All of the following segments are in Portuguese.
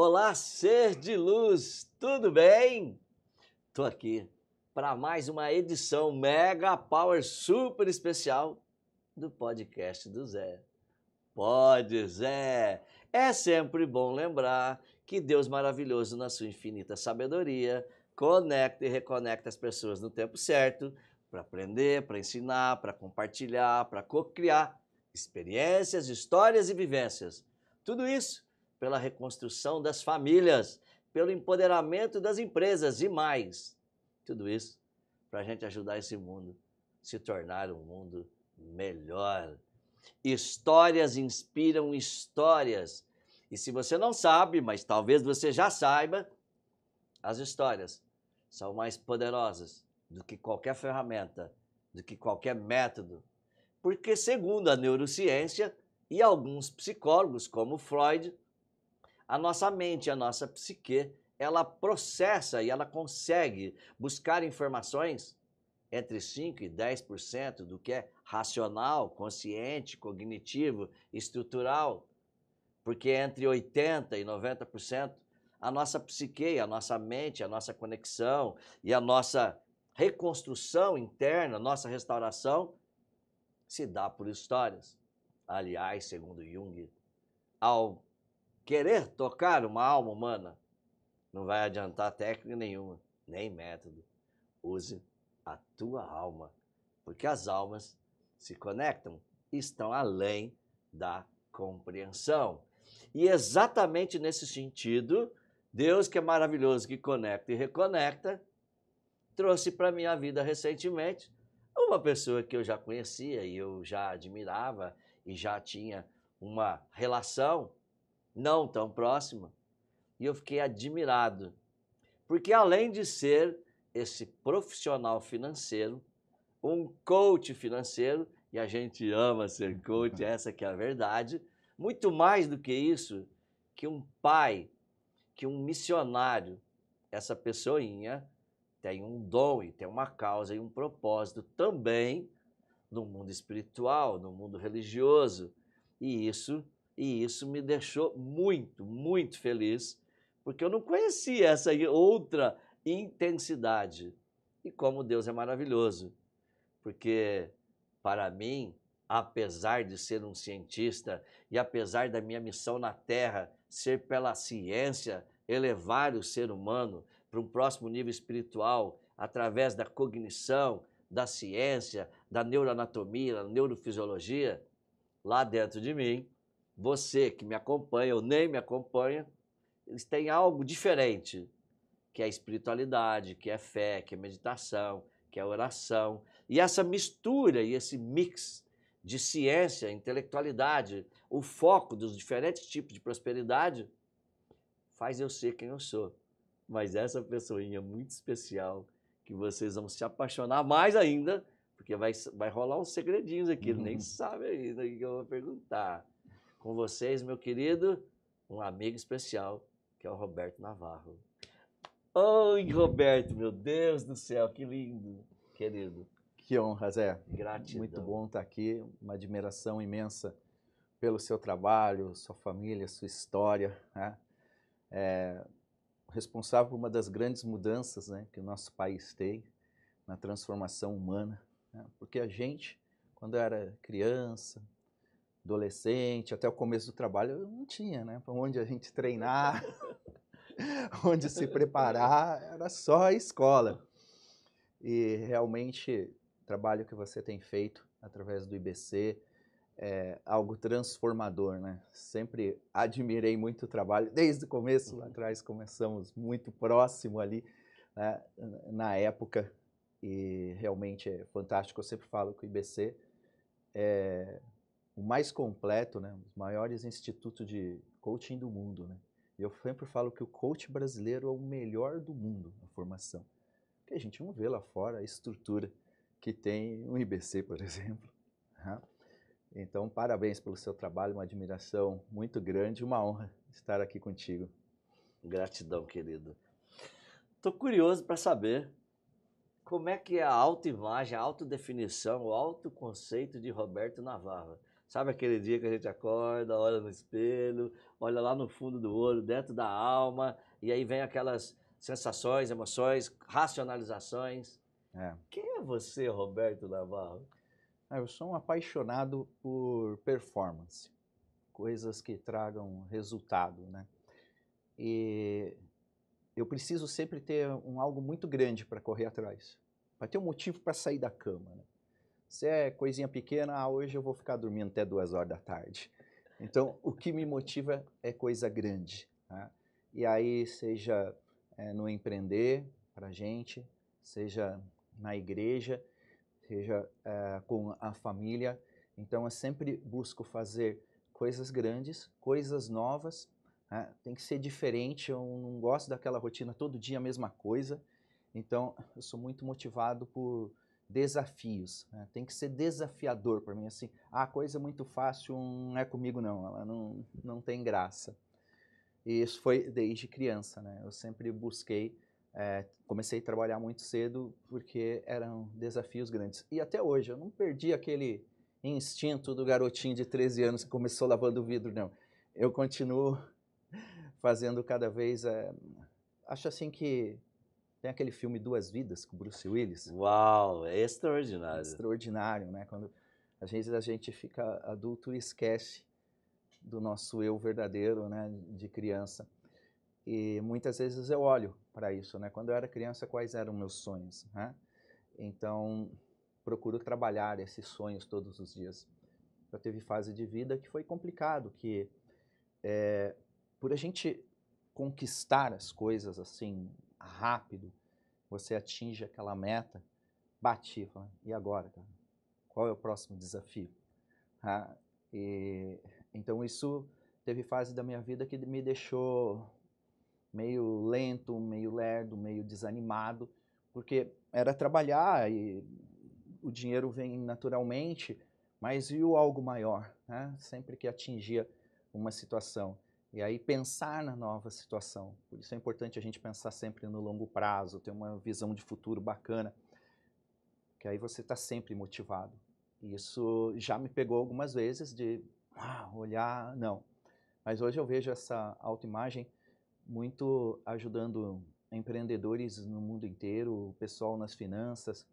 Olá, ser de luz, tudo bem? Tô aqui para mais uma edição Mega Power super especial do podcast do Zé. Pode, Zé! É sempre bom lembrar que Deus maravilhoso, na sua infinita sabedoria, conecta e reconecta as pessoas no tempo certo para aprender, para ensinar, para compartilhar, para co-criar experiências, histórias e vivências. Tudo isso pela reconstrução das famílias, pelo empoderamento das empresas e mais. Tudo isso para a gente ajudar esse mundo a se tornar um mundo melhor. Histórias inspiram histórias. E se você não sabe, mas talvez você já saiba, as histórias são mais poderosas do que qualquer ferramenta, do que qualquer método. Porque, segundo a neurociência e alguns psicólogos, como Freud, a nossa mente, a nossa psique, ela processa e ela consegue buscar informações entre 5% e 10% do que é racional, consciente, cognitivo, estrutural, porque entre 80% e 90% a nossa psique, a nossa mente, a nossa conexão e a nossa reconstrução interna, nossa restauração, se dá por histórias. Aliás, segundo Jung, ao querer tocar uma alma humana, não vai adiantar técnica nenhuma, nem método. Use a tua alma, porque as almas se conectam e estão além da compreensão. E exatamente nesse sentido, Deus, que é maravilhoso, que conecta e reconecta, trouxe para a minha vida recentemente uma pessoa que eu já conhecia e eu já admirava e já tinha uma relação não tão próxima. E eu fiquei admirado, porque além de ser esse profissional financeiro, um coach financeiro, e a gente ama ser coach, essa que é a verdade, muito mais do que isso, que um pai, que um missionário, essa pessoinha tem um dom e tem uma causa e um propósito também no mundo espiritual, no mundo religioso, e isso me deixou muito, muito feliz, porque eu não conhecia essa outra intensidade. E como Deus é maravilhoso, porque para mim, apesar de ser um cientista e apesar da minha missão na Terra ser pela ciência elevar o ser humano para um próximo nível espiritual através da cognição, da ciência, da neuroanatomia, da neurofisiologia, lá dentro de mim, você que me acompanha ou nem me acompanha, eles têm algo diferente, que é a espiritualidade, que é fé, que é meditação, que é oração. E essa mistura e esse mix de ciência, intelectualidade, o foco dos diferentes tipos de prosperidade, faz eu ser quem eu sou. Mas essa pessoinha muito especial, que vocês vão se apaixonar mais ainda, porque vai rolar uns segredinhos aqui, ele nem sabe ainda o que eu vou perguntar. Com vocês, meu querido, um amigo especial, que é o Roberto Navarro. Oi, Roberto, meu Deus do céu, que lindo, querido. Que honra, Zé. Gratidão. Muito bom estar aqui, uma admiração imensa pelo seu trabalho, sua família, sua história, né? Responsável por uma das grandes mudanças, né, que o nosso país tem na transformação humana, né? Porque a gente, quando era criança, adolescente, até o começo do trabalho, não tinha, né, para onde a gente treinar, onde se preparar, era só a escola. E realmente o trabalho que você tem feito através do IBC é algo transformador, né? Sempre admirei muito o trabalho, desde o começo, lá atrás começamos muito próximo ali, né, na época, e realmente é fantástico. Eu sempre falo que o IBC é o mais completo, né, um dos maiores institutos de coaching do mundo, né? E eu sempre falo que o coach brasileiro é o melhor do mundo na formação, que a gente não vê lá fora a estrutura que tem o IBC, por exemplo. Então, parabéns pelo seu trabalho, uma admiração muito grande, uma honra estar aqui contigo. Gratidão, querido. Estou curioso para saber como é que é a autoimagem, a autodefinição, o autoconceito de Roberto Navarro. Sabe aquele dia que a gente acorda, olha no espelho, olha lá no fundo do olho, dentro da alma, e aí vem aquelas sensações, emoções, racionalizações. É. Quem é você, Roberto Navarro? Eu sou um apaixonado por performance, coisas que tragam resultado, né? E eu preciso sempre ter algo muito grande para correr atrás, para ter um motivo para sair da cama, né? Se é coisinha pequena, hoje eu vou ficar dormindo até 2 horas da tarde. Então, o que me motiva é coisa grande, né? E aí, seja no empreender para a gente, seja na igreja, seja com a família. Então, eu sempre busco fazer coisas grandes, coisas novas, né? Tem que ser diferente, eu não gosto daquela rotina todo dia a mesma coisa. Então, eu sou muito motivado por desafios, né? Tem que ser desafiador para mim, assim, a coisa muito fácil não é comigo não, ela não tem graça. E isso foi desde criança, né? Eu sempre busquei, comecei a trabalhar muito cedo porque eram desafios grandes. E até hoje, eu não perdi aquele instinto do garotinho de 13 anos que começou lavando vidro, não. Eu continuo fazendo cada vez, acho assim que tem aquele filme Duas Vidas, com Bruce Willis. Uau, é extraordinário. Extraordinário, né? Quando às vezes a gente fica adulto e esquece do nosso eu verdadeiro, né, de criança. E muitas vezes eu olho para isso, né? Quando eu era criança, quais eram meus sonhos, né? Então, procuro trabalhar esses sonhos todos os dias. Eu teve fase de vida que foi complicado, que por a gente conquistar as coisas assim rápido, você atinge aquela meta, bati, fala, e agora, cara? Qual é o próximo desafio? E, então isso teve fase da minha vida que me deixou meio lento, meio lerdo, meio desanimado, porque era trabalhar e o dinheiro vem naturalmente, mas e o algo maior, né? Sempre que atingia uma situação. E aí pensar na nova situação. Por isso é importante a gente pensar sempre no longo prazo, ter uma visão de futuro bacana, que aí você está sempre motivado. E isso já me pegou algumas vezes de olhar, não. Mas hoje eu vejo essa autoimagem muito ajudando empreendedores no mundo inteiro, o pessoal nas finanças,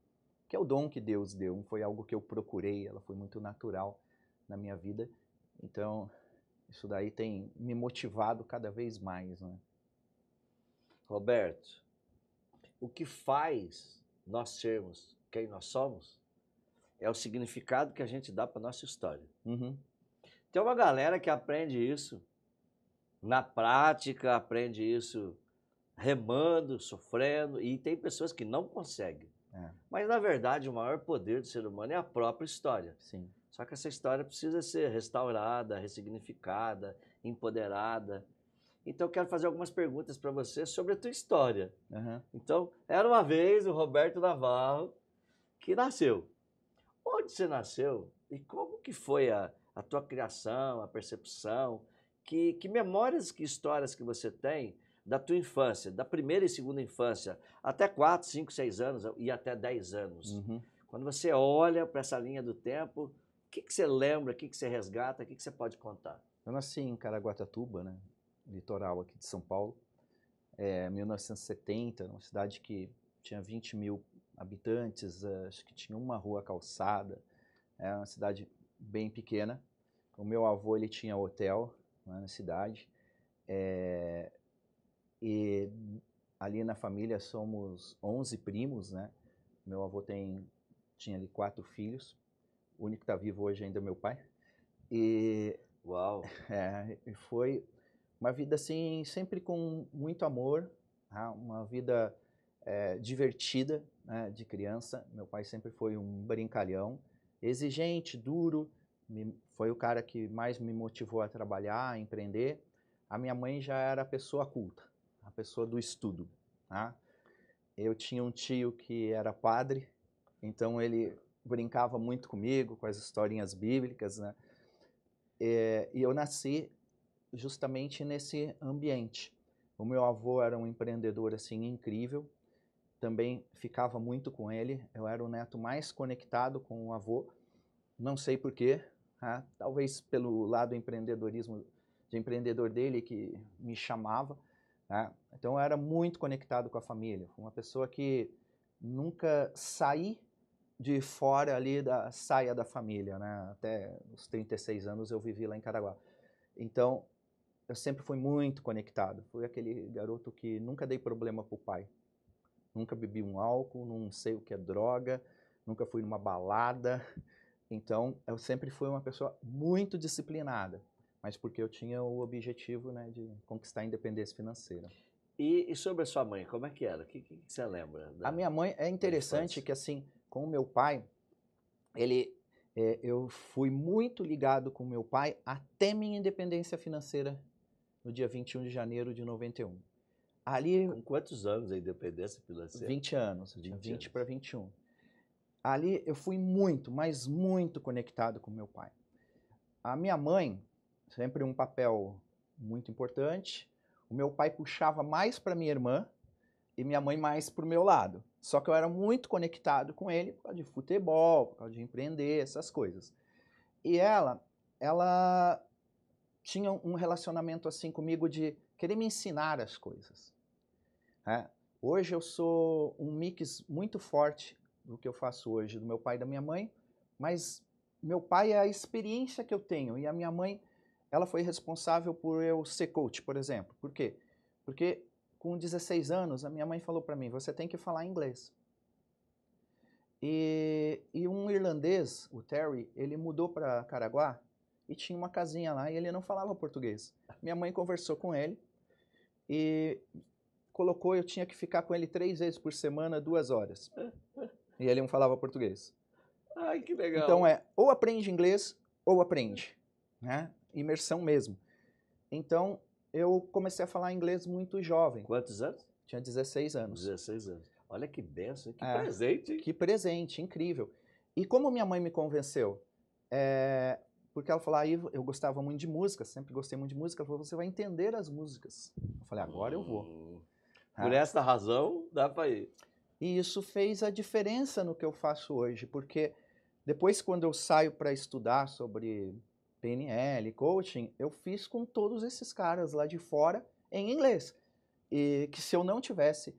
que é o dom que Deus deu. Não foi algo que eu procurei, ela foi muito natural na minha vida. Então, isso daí tem me motivado cada vez mais, né? Roberto, o que faz nós sermos quem nós somos é o significado que a gente dá para nossa história. Uhum. Tem uma galera que aprende isso na prática, aprende isso remando, sofrendo, e tem pessoas que não conseguem. Mas, na verdade, o maior poder do ser humano é a própria história. Sim. Só que essa história precisa ser restaurada, ressignificada, empoderada. Então, eu quero fazer algumas perguntas para você sobre a tua história. Uhum. Então, era uma vez o Roberto Navarro que nasceu. Onde você nasceu e como que foi a tua criação, a percepção? Que memórias, que histórias que você tem da tua infância, da primeira e segunda infância, até 4, 5, 6 anos e até 10 anos? Uhum. Quando você olha para essa linha do tempo, o que você lembra, o que você resgata, o que você pode contar? Eu nasci em Caraguatatuba, né, litoral aqui de São Paulo, 1970, uma cidade que tinha 20 mil habitantes, acho que tinha uma rua calçada, é uma cidade bem pequena. O meu avô, ele tinha hotel, né, na cidade, e ali na família somos 11 primos, né? Meu avô tinha ali 4 filhos, o único que está vivo hoje ainda é meu pai. E Uau! foi uma vida assim, sempre com muito amor, tá? Uma vida divertida, né, de criança. Meu pai sempre foi um brincalhão, exigente, duro, foi o cara que mais me motivou a trabalhar, a empreender. A minha mãe já era a pessoa culta, a pessoa do estudo, tá? Eu tinha um tio que era padre, então ele brincava muito comigo com as historinhas bíblicas, né? E eu nasci justamente nesse ambiente. O meu avô era um empreendedor assim incrível, também ficava muito com ele. Eu era o neto mais conectado com o avô, não sei porquê, né? Talvez pelo lado empreendedorismo, de empreendedor dele que me chamava, né? Então eu era muito conectado com a família, uma pessoa que nunca saí de fora ali da saia da família, né? Até os 36 anos eu vivi lá em Caraguá. Então eu sempre fui muito conectado, fui aquele garoto que nunca dei problema pro pai, nunca bebi um álcool, não sei o que é droga, nunca fui numa balada. Então, eu sempre fui uma pessoa muito disciplinada, mas porque eu tinha o objetivo, né, de conquistar a independência financeira. E sobre a sua mãe, como é que era? O que você lembra A minha mãe é da interessante infância? que, assim, com o meu pai, eu fui muito ligado com o meu pai até minha independência financeira, no dia 21 de janeiro de 91. Ali, Com quantos anos a independência financeira? 20 anos, eu tinha 20 20 anos. para 21. Ali eu fui muito, mas muito conectado com meu pai. A minha mãe, sempre um papel muito importante. O meu pai puxava mais para minha irmã e minha mãe mais para o meu lado. Só que eu era muito conectado com ele por causa de futebol, por causa de empreender, essas coisas. E ela tinha um relacionamento assim comigo de querer me ensinar as coisas, né? Hoje eu sou um mix muito forte do que eu faço hoje, do meu pai e da minha mãe, mas meu pai é a experiência que eu tenho e a minha mãe, ela foi responsável por eu ser coach, por exemplo. Por quê? Porque com 16 anos a minha mãe falou para mim, você tem que falar inglês. E um irlandês, o Terry, ele mudou para Caraguá e tinha uma casinha lá e ele não falava português. Minha mãe conversou com ele e colocou, eu tinha que ficar com ele 3 vezes por semana, 2 horas. E ele não falava português. Ai, que Então legal. ou aprende inglês ou aprende, né? Imersão mesmo. Então eu comecei a falar inglês muito jovem, Quantos anos? tinha 16 anos. 16 anos. Olha que benção, que É, presente, hein? que presente, incrível. E como minha mãe me convenceu? Porque ela falou, eu gostava muito de música, sempre gostei muito de música, ela falou, você vai entender as músicas. Eu falei, agora eu vou. Por essa razão, dá para ir. E isso fez a diferença no que eu faço hoje, porque depois quando eu saio para estudar sobre PNL, coaching, eu fiz com todos esses caras lá de fora em inglês. E que se eu não tivesse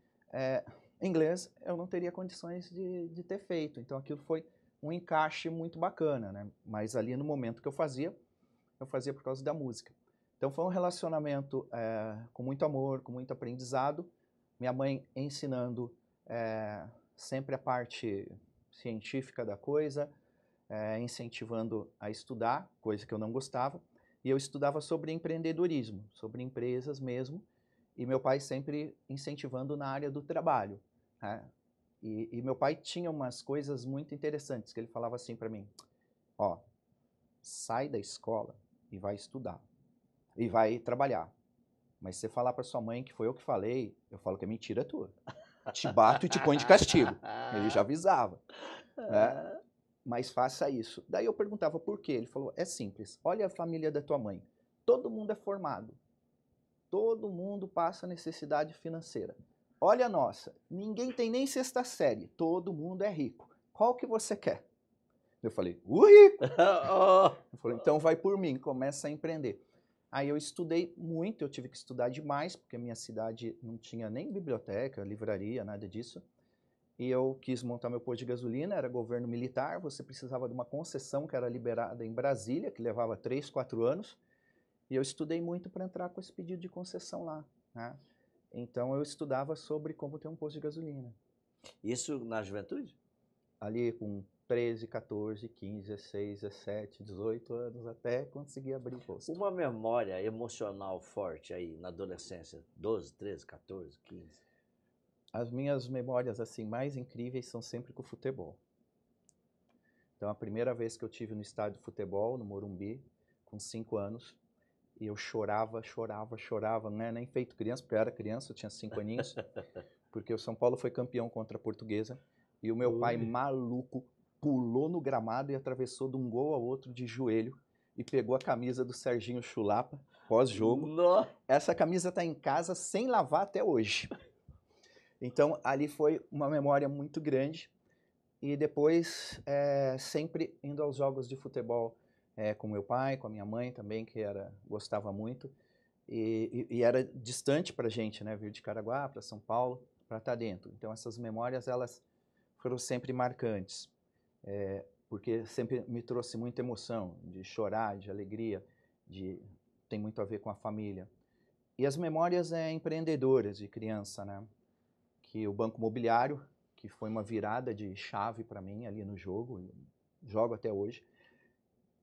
inglês, eu não teria condições de ter feito. Então aquilo foi um encaixe muito bacana, né? Mas ali no momento que eu fazia por causa da música. Então foi um relacionamento com muito amor, com muito aprendizado. Minha mãe ensinando sempre a parte científica da coisa, incentivando a estudar, coisa que eu não gostava. E eu estudava sobre empreendedorismo, sobre empresas mesmo. E meu pai sempre incentivando na área do trabalho, né? E meu pai tinha umas coisas muito interessantes, que ele falava assim para mim, ó, sai da escola e vai estudar, e vai trabalhar. Mas se você falar para sua mãe que foi eu que falei, eu falo que é mentira tua. Te bato e te ponho de castigo. Ele já avisava, né? Mas faça isso. Daí eu perguntava por quê? Ele falou, é simples, olha a família da tua mãe, todo mundo é formado, todo mundo passa necessidade financeira. Olha a nossa, ninguém tem nem sexta série, todo mundo é rico. Qual que você quer? Eu falei, o rico! Ele falou, então vai por mim, começa a empreender. Aí eu estudei muito, eu tive que estudar demais, porque a minha cidade não tinha nem biblioteca, livraria, nada disso. E eu quis montar meu posto de gasolina, era governo militar, você precisava de uma concessão que era liberada em Brasília, que levava 3, 4 anos. E eu estudei muito para entrar com esse pedido de concessão lá, né? Então eu estudava sobre como ter um posto de gasolina. Isso na juventude? Ali com 13, 14, 15, 16, 17, 18 anos, até conseguir abrir o posto. Uma memória emocional forte aí na adolescência, 12, 13, 14, 15. As minhas memórias assim mais incríveis são sempre com o futebol. Então a primeira vez que eu tive no estádio de futebol, no Morumbi, com 5 anos, e eu chorava, não é nem feito criança, porque eu era criança, eu tinha 5 aninhos, porque o São Paulo foi campeão contra a Portuguesa, e o meu pai maluco pulou no gramado e atravessou de um gol ao outro de joelho, e pegou a camisa do Serginho Chulapa, pós-jogo. Essa camisa está em casa sem lavar até hoje. Então ali foi uma memória muito grande, e depois sempre indo aos jogos de futebol, com meu pai, com a minha mãe também, que gostava muito. E era distante para a gente, né? Vir de Caraguá para São Paulo, para estar dentro. Então, essas memórias, elas foram sempre marcantes, porque sempre me trouxe muita emoção, de chorar, de alegria, tem muito a ver com a família. E as memórias empreendedoras de criança, né? Que o Banco Imobiliário, que foi uma virada de chave para mim ali no jogo, jogo até hoje.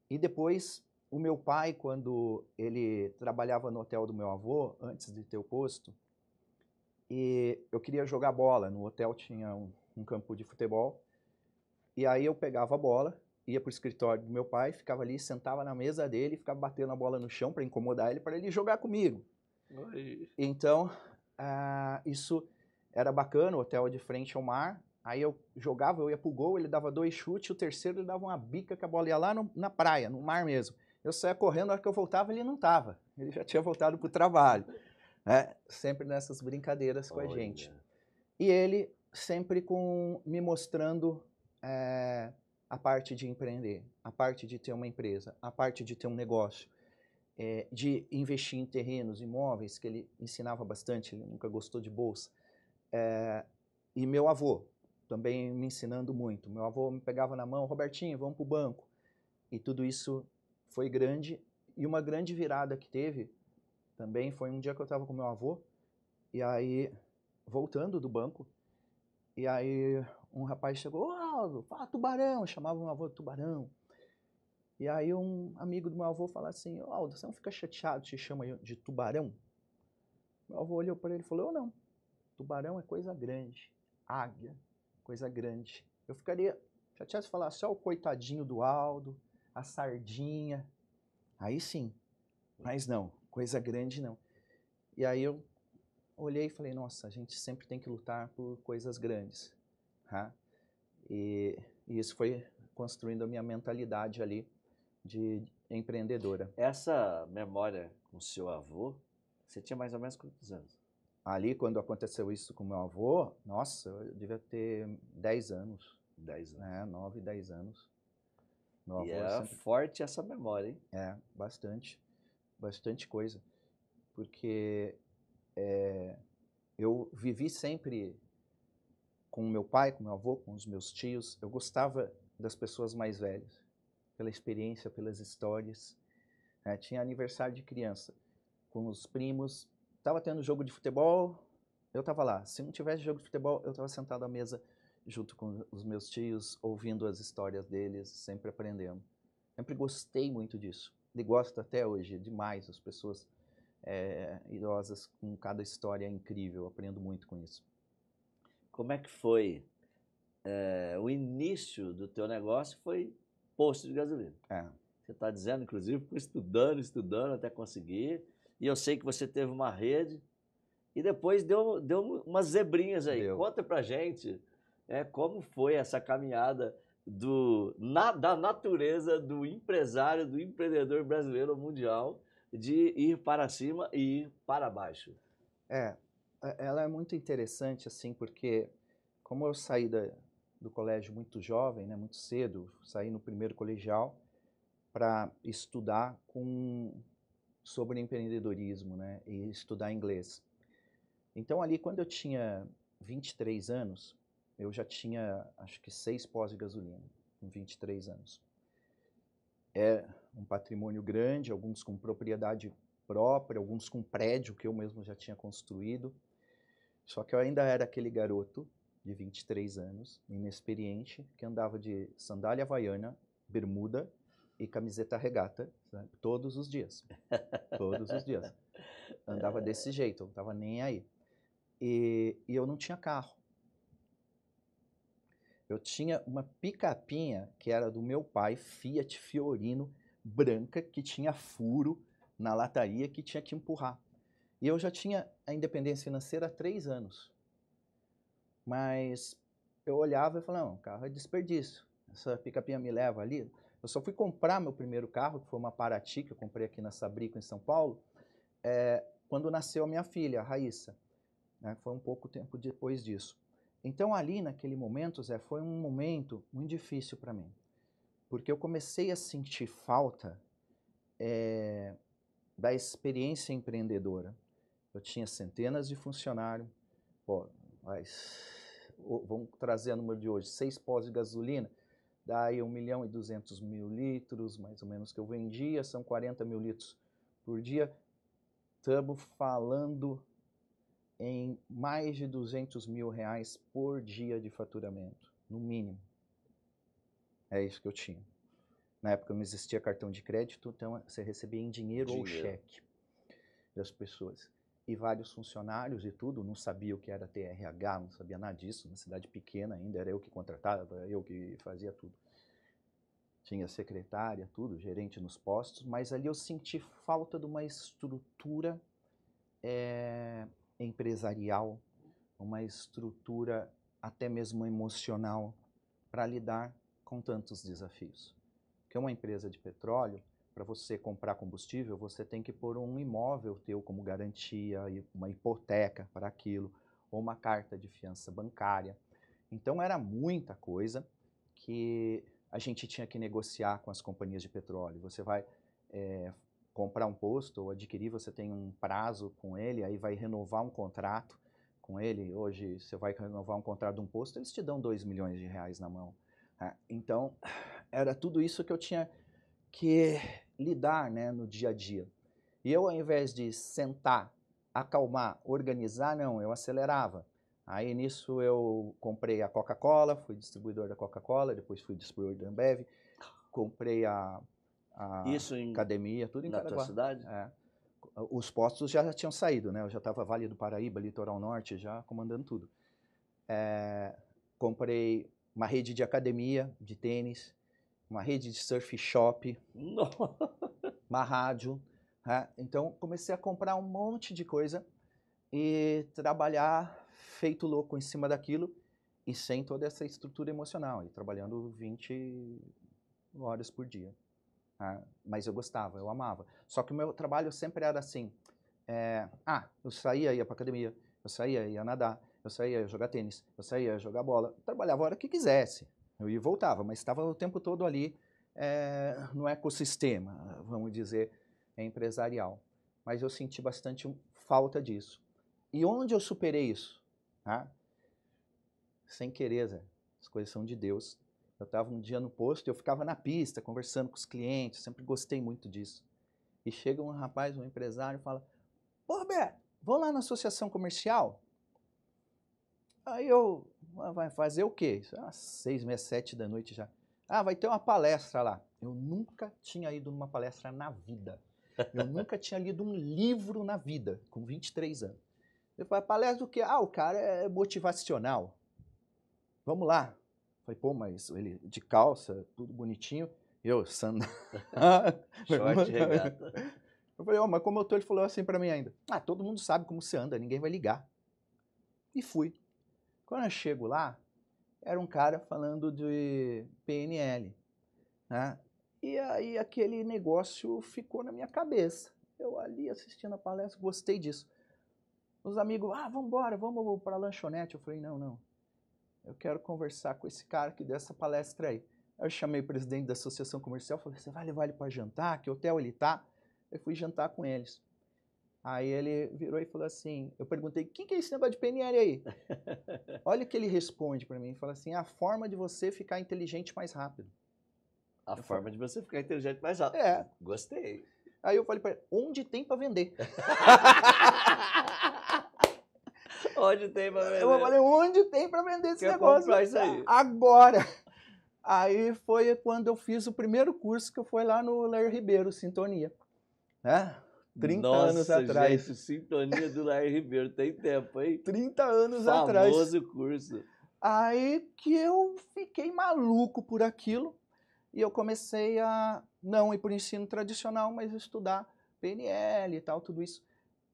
E depois, o meu pai, quando ele trabalhava no hotel do meu avô, antes de ter o posto, e eu queria jogar bola. No hotel tinha um campo de futebol, e aí eu pegava a bola, ia para o escritório do meu pai, ficava ali, sentava na mesa dele, e ficava batendo a bola no chão para incomodar ele, para ele jogar comigo. Oi. Então, isso era bacana, o hotel de frente ao mar. Aí eu jogava, eu ia pro gol, ele dava 2 chutes, o terceiro ele dava uma bica que a bola ia lá na praia, no mar mesmo. Eu saía correndo, na hora que eu voltava ele não estava, ele já tinha voltado pro trabalho. Né? Sempre nessas brincadeiras com a gente. E ele sempre me mostrando a parte de empreender, a parte de ter uma empresa, a parte de ter um negócio. De investir em terrenos, imóveis, que ele ensinava bastante, ele nunca gostou de bolsa. E meu avô, também me ensinando muito. Meu avô me pegava na mão, Robertinho, vamos para o banco. E tudo isso foi grande. E uma grande virada que teve também foi um dia que eu estava com meu avô, e aí, voltando do banco, e aí um rapaz chegou, Aldo, fala Tubarão, chamava meu avô de Tubarão. E aí um amigo do meu avô falou assim, Aldo, você não fica chateado, te chama de Tubarão? Meu avô olhou para ele e falou, eu não, Tubarão é coisa grande, águia, coisa grande. Eu ficaria chateado se falasse só o coitadinho do Aldo, a sardinha, aí sim, mas não, coisa grande não. E aí eu olhei e falei, nossa, a gente sempre tem que lutar por coisas grandes. Tá? E isso foi construindo a minha mentalidade ali de empreendedora. Essa memória com seu avô, você tinha mais ou menos quantos anos? Ali, quando aconteceu isso com meu avô, nossa, eu devia ter 10 anos. 10 anos. Né? 9, 10 anos. Meu E avô é sempre... forte essa memória, hein? Bastante. Bastante coisa. Porque eu vivi sempre com meu pai, com meu avô, com os meus tios. Eu gostava das pessoas mais velhas, pela experiência, pelas histórias. Tinha aniversário de criança com os primos. Estava tendo jogo de futebol, eu estava lá. Se não tivesse jogo de futebol, eu estava sentado à mesa junto com os meus tios, ouvindo as histórias deles, sempre aprendendo. Sempre gostei muito disso. E gosto até hoje, demais. As pessoas idosas com cada história incrível, eu aprendo muito com isso. Como é que foi? O início do teu negócio foi posto de gasolina. Você está dizendo, inclusive, ficou estudando até conseguir. E eu sei que você teve uma rede e depois deu umas zebrinhas aí. Conta pra gente como foi essa caminhada da natureza do empresário, do empreendedor brasileiro mundial, de ir para cima e ir para baixo. Ela é muito interessante, assim, porque como eu saí do colégio muito jovem, né, muito cedo, saí no primeiro colegial para estudar sobre empreendedorismo, né, e estudar inglês. Então ali, quando eu tinha 23 anos, eu já tinha, acho que 6 pós de gasolina, com 23 anos. É um patrimônio grande, alguns com propriedade própria, alguns com prédio que eu mesmo já tinha construído. Só que eu ainda era aquele garoto de 23 anos, inexperiente, que andava de sandália havaiana, bermuda e camiseta regata, né, todos os dias. Todos os dias. Andava desse jeito, eu não estava nem aí. E eu não tinha carro. Eu tinha uma picapinha que era do meu pai, Fiat Fiorino, branca, que tinha furo na lataria, que tinha que empurrar. E eu já tinha a independência financeira há 3 anos. Mas eu olhava e falava, não, carro é desperdício. Essa picapinha me leva ali. Eu só fui comprar meu primeiro carro, que foi uma Paraty, que eu comprei aqui na Sabrico, em São Paulo, quando nasceu a minha filha, a Raíssa. Né? Foi um pouco tempo depois disso. Então ali, naquele momento, Zé, foi um momento muito difícil para mim. Porque eu comecei a sentir falta da experiência empreendedora. Eu tinha centenas de funcionários, pô, vamos trazer o número de hoje, 6 pós de gasolina, daí 1.200.000 litros, mais ou menos, que eu vendia, são 40 mil litros por dia. Estamos falando em mais de R$200 mil por dia de faturamento, no mínimo. É isso que eu tinha. Na época não existia cartão de crédito, então você recebia em dinheiro ou cheque das pessoas. E vários funcionários e tudo, não sabia o que era TRH, não sabia nada disso, uma cidade pequena ainda, era eu que contratava, eu que fazia tudo. Tinha secretária, tudo, gerente nos postos, mas ali eu senti falta de uma estrutura empresarial, uma estrutura até mesmo emocional para lidar com tantos desafios. Porque uma empresa de petróleo, para você comprar combustível, você tem que pôr um imóvel teu como garantia, uma hipoteca para aquilo, ou uma carta de fiança bancária. Então era muita coisa que a gente tinha que negociar com as companhias de petróleo. Você vai comprar um posto ou adquirir, você tem um prazo com ele, aí vai renovar um contrato com ele. Hoje você vai renovar um contrato de um posto, eles te dão R$2 milhões na mão. Então, era tudo isso que eu tinha que lidar, né, no dia a dia. E eu, ao invés de sentar, acalmar, organizar, não, eu acelerava. Aí, nisso, eu comprei a Coca-Cola, fui distribuidor da Coca-Cola, depois fui distribuidor da Ambev, comprei a academia, tudo em na tua Caraguá. cidade? Os postos já tinham saído, né? Eu já estava Vale do Paraíba, Litoral Norte, já comandando tudo. Comprei uma rede de academia, de tênis, uma rede de surf shop, uma rádio. Então, comecei a comprar um monte de coisa e trabalhar feito louco em cima daquilo e sem toda essa estrutura emocional, e trabalhando 20 horas por dia. Mas eu gostava, eu amava. Só que o meu trabalho sempre era assim, eu saía, ia para academia, eu saía, ia nadar, eu saía, ia jogar tênis, eu saía, ia jogar bola, eu trabalhava a hora que quisesse, eu ia e voltava, mas estava o tempo todo ali no ecossistema, vamos dizer, empresarial. Mas eu senti bastante falta disso. E onde eu superei isso? Sem querer, Zé. As coisas são de Deus. Eu estava um dia no posto, eu ficava na pista, conversando com os clientes, sempre gostei muito disso. E chega um rapaz, um empresário, e fala, ô Roberto, vou lá na associação comercial? Aí eu, vai fazer o quê? 6, 7 da noite já. Vai ter uma palestra lá. Eu nunca tinha ido numa palestra na vida. Eu nunca tinha lido um livro na vida, com 23 anos. Eu falei, palestra do quê? O cara é motivacional. Vamos lá. Eu falei, pô, mas ele de calça, tudo bonitinho. Eu, sandália. Short, regata. Eu falei, mas como eu tô? Ele falou assim pra mim ainda. Todo mundo sabe como você anda, ninguém vai ligar. E fui. Quando eu chego lá, era um cara falando de PNL. Né? E aí aquele negócio ficou na minha cabeça. Eu ali assistindo a palestra, gostei disso. Os amigos, vamos embora, vamos para a lanchonete. Eu falei, não. Eu quero conversar com esse cara que deu essa palestra aí. Aí eu chamei o presidente da associação comercial, falei, você vai levar ele para jantar? Que hotel ele tá? Eu fui jantar com eles. Aí ele virou e falou assim, eu perguntei, o que é esse negócio de PNL aí? Olha o que ele responde para mim, fala assim, a forma de você ficar inteligente mais rápido. A forma de você ficar inteligente mais rápido. Gostei. Aí eu falei para ele, onde tem para vender? Onde tem para vender? Eu falei, onde tem para vender esse negócio? Comprar isso aí? Agora. Aí foi quando eu fiz o primeiro curso, que eu fui lá no Lair Ribeiro, Sintonia. 30 anos atrás. Gente, Sintonia do Lair Ribeiro, tem tempo, hein? 30 anos atrás. Famoso curso. Aí que eu fiquei maluco por aquilo e eu comecei a não ir para o ensino tradicional, mas estudar PNL e tal, tudo isso.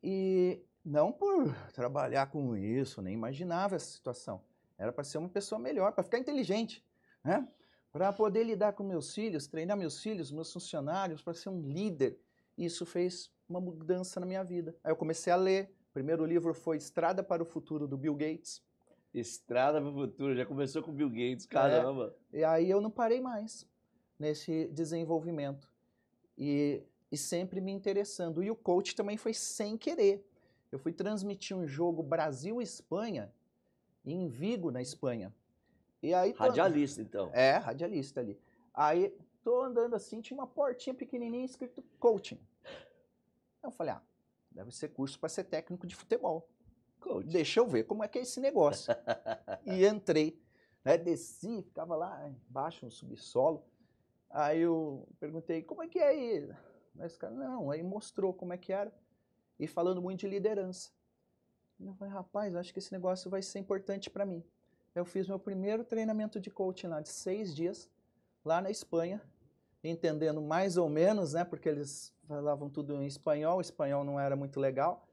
E não por trabalhar com isso, nem imaginava essa situação. Era para ser uma pessoa melhor, para ficar inteligente, né? Para poder lidar com meus filhos, treinar meus filhos, meus funcionários, para ser um líder. Isso fez uma mudança na minha vida. Aí eu comecei a ler. O primeiro livro foi Estrada para o Futuro, do Bill Gates. Estrada para o Futuro, já começou com Bill Gates, caramba. E aí eu não parei mais. nesse desenvolvimento e sempre me interessando. E o coach também foi sem querer. Eu fui transmitir um jogo Brasil-Espanha em Vigo, na Espanha. E aí Radialista, então. É, radialista ali. Aí tô andando assim, tinha uma portinha pequenininha escrito coaching. Eu falei, deve ser curso para ser técnico de futebol. Coach. Deixa eu ver como é que é esse negócio. E entrei, né, desci, ficava lá embaixo no subsolo. Aí eu perguntei, como é que é aí? Esse cara, não, aí mostrou como é que era. E falando muito de liderança. Eu falei, rapaz, acho que esse negócio vai ser importante para mim. Eu fiz meu primeiro treinamento de coaching lá, de 6 dias, lá na Espanha, entendendo mais ou menos, né, porque eles falavam tudo em espanhol, o espanhol não era muito legal,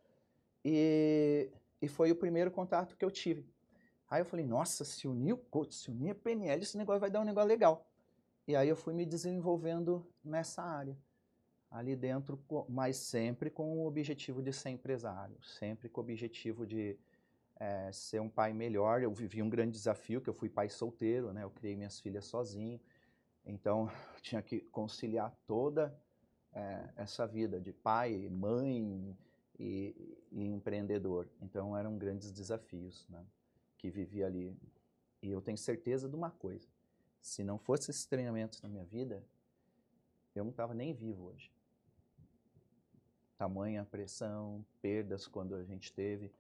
e foi o primeiro contato que eu tive. Aí eu falei, nossa, se unir o coach, se unir a PNL, esse negócio vai dar um negócio legal. E aí eu fui me desenvolvendo nessa área, ali dentro, mas sempre com o objetivo de ser empresário, sempre com o objetivo de ser um pai melhor. Eu vivi um grande desafio, que eu fui pai solteiro, né? Eu criei minhas filhas sozinho, então eu tinha que conciliar toda essa vida de pai, mãe e empreendedor. Então eram grandes desafios, né, que vivi ali. E eu tenho certeza de uma coisa, se não fosse esses treinamentos na minha vida, eu não estava nem vivo hoje. Tamanha pressão, perdas quando a gente teve,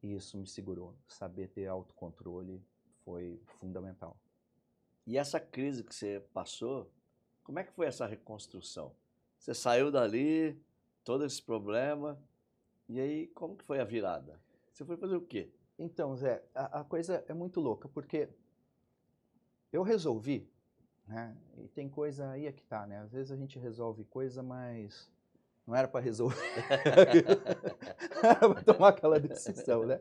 e isso me segurou. Saber ter autocontrole foi fundamental. E essa crise que você passou, como é que foi essa reconstrução? Você saiu dali, todo esse problema, e aí como que foi a virada? Você foi fazer o quê? Então, Zé, a coisa é muito louca, porque eu resolvi, né, e tem coisa aí é que tá, né, às vezes a gente resolve coisa, mas não era para resolver, era para tomar aquela decisão, né?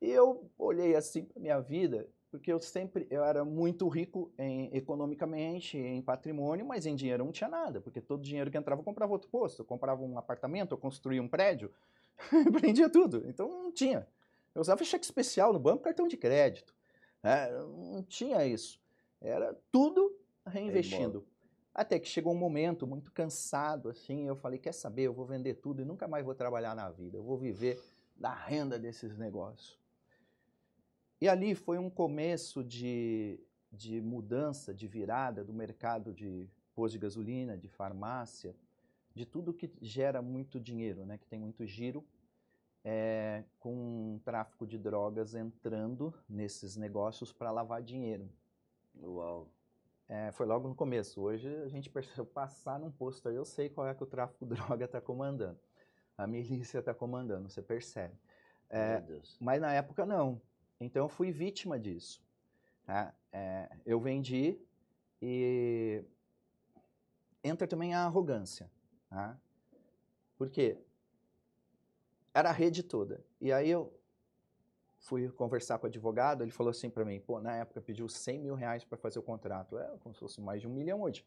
E eu olhei assim para minha vida, porque eu era muito rico economicamente, em patrimônio, mas em dinheiro eu não tinha nada, porque todo dinheiro que entrava eu comprava outro posto, eu comprava um apartamento, eu construía um prédio, empreendia tudo, então não tinha. Eu usava cheque especial no banco, cartão de crédito, né? Não tinha isso, era tudo reinvestindo. Até que chegou um momento muito cansado, assim, eu falei, quer saber, eu vou vender tudo e nunca mais vou trabalhar na vida, eu vou viver da renda desses negócios. E ali foi um começo de mudança, de virada do mercado de posto de gasolina, de farmácia, de tudo que gera muito dinheiro, né, que tem muito giro, com tráfico de drogas entrando nesses negócios para lavar dinheiro. Uau! Foi logo no começo. Hoje a gente percebe, passar num posto aí, eu sei qual é que o tráfico de droga está comandando. A milícia está comandando, você percebe. Meu Deus. Mas na época não. Então eu fui vítima disso. Tá? Eu vendi e entra também a arrogância. Tá? Por quê? Era a rede toda. E aí eu fui conversar com o advogado, ele falou assim para mim, pô, na época pediu 100 mil reais para fazer o contrato. Como se fosse mais de 1 milhão hoje.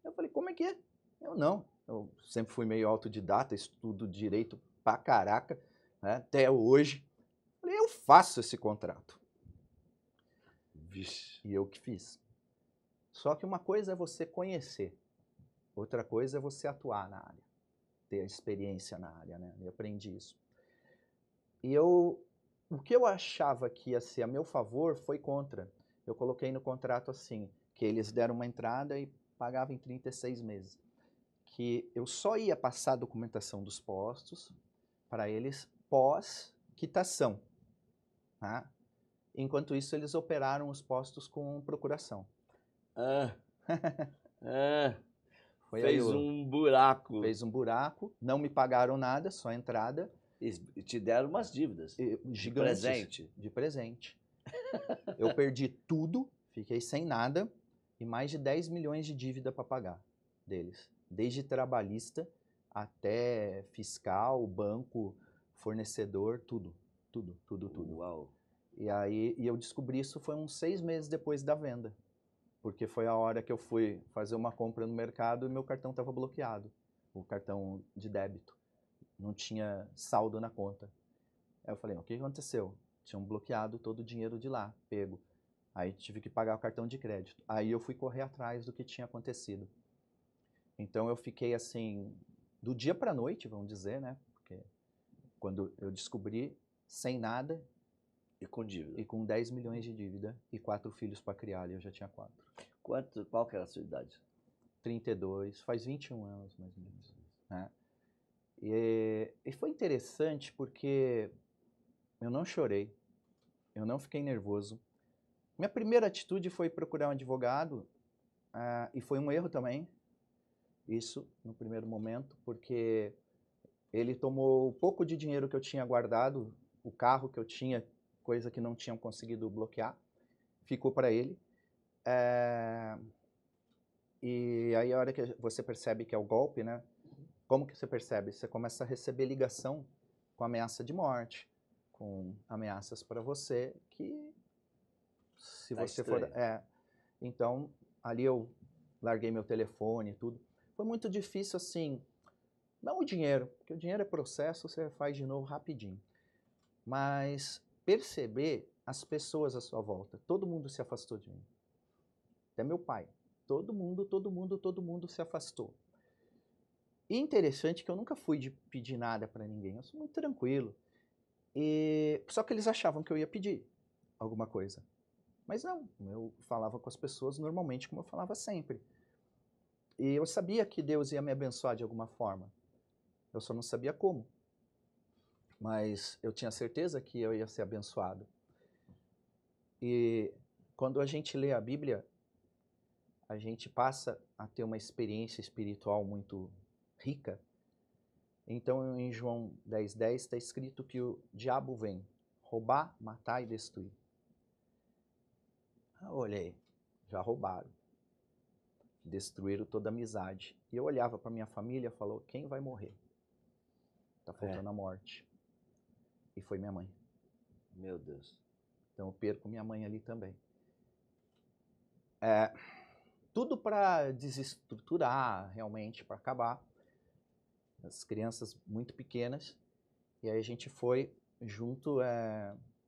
Eu falei, como é que é? Eu sempre fui meio autodidata, estudo direito pra caraca, né, até hoje. Eu falei, eu faço esse contrato. Vixe. E eu que fiz. Só que uma coisa é você conhecer, outra coisa é você atuar na área, ter a experiência na área, né? Eu aprendi isso. E o que eu achava que ia ser a meu favor foi contra. Eu coloquei no contrato assim, que eles deram uma entrada e pagavam em 36 meses. Que eu só ia passar a documentação dos postos para eles pós-quitação. Tá? Enquanto isso, eles operaram os postos com procuração. Fez um buraco. Fez um buraco, não me pagaram nada, só a entrada. E te deram umas dívidas. De presente. De presente. Eu perdi tudo, fiquei sem nada e mais de 10 milhões de dívida para pagar deles. Desde trabalhista até fiscal, banco, fornecedor, tudo. Uau. E eu descobri isso foi uns 6 meses depois da venda. Porque foi a hora que eu fui fazer uma compra no mercado e meu cartão estava bloqueado. O cartão de débito. Não tinha saldo na conta. Aí eu falei, o que aconteceu? Tinham bloqueado todo o dinheiro de lá, pego. Aí tive que pagar o cartão de crédito. Aí eu fui correr atrás do que tinha acontecido. Então eu fiquei assim, do dia para a noite, vamos dizer, né? Porque quando eu descobri, sem nada. E com dívida. E com 10 milhões de dívida e 4 filhos para criar, e eu já tinha 4. Qual que era a sua idade? 32, faz 21 anos mais ou menos. Né? E foi interessante porque eu não chorei, eu não fiquei nervoso. Minha primeira atitude foi procurar um advogado, e foi um erro também, isso no primeiro momento, porque ele tomou o pouco de dinheiro que eu tinha guardado, o carro que eu tinha, coisa que não tinham conseguido bloquear, ficou para ele. E aí a hora que você percebe que é o golpe, né? Como que você percebe? Você começa a receber ligação com ameaça de morte, com ameaças para você, que se Tá você estranho. for... Então, ali eu larguei meu telefone e tudo. Foi muito difícil, assim, não o dinheiro, porque o dinheiro é processo, você faz de novo rapidinho. Mas perceber as pessoas à sua volta. Todo mundo se afastou de mim. Até meu pai. Todo mundo se afastou. E interessante que eu nunca fui de pedir nada para ninguém. Eu sou muito tranquilo. Só que eles achavam que eu ia pedir alguma coisa. Mas não, eu falava com as pessoas normalmente como eu falava sempre. E eu sabia que Deus ia me abençoar de alguma forma. Eu só não sabia como. Mas eu tinha certeza que eu ia ser abençoado. E quando a gente lê a Bíblia, a gente passa a ter uma experiência espiritual muito rica. Então, em João 10:10 está escrito que o diabo vem roubar, matar e destruir. Eu olhei, já roubaram. Destruíram toda a amizade. E eu olhava para minha família e falou, quem vai morrer? Tá faltando a morte. E foi minha mãe. Meu Deus. Então eu perco minha mãe ali também. Tudo para desestruturar, realmente, para acabar. As crianças muito pequenas. E aí a gente foi junto,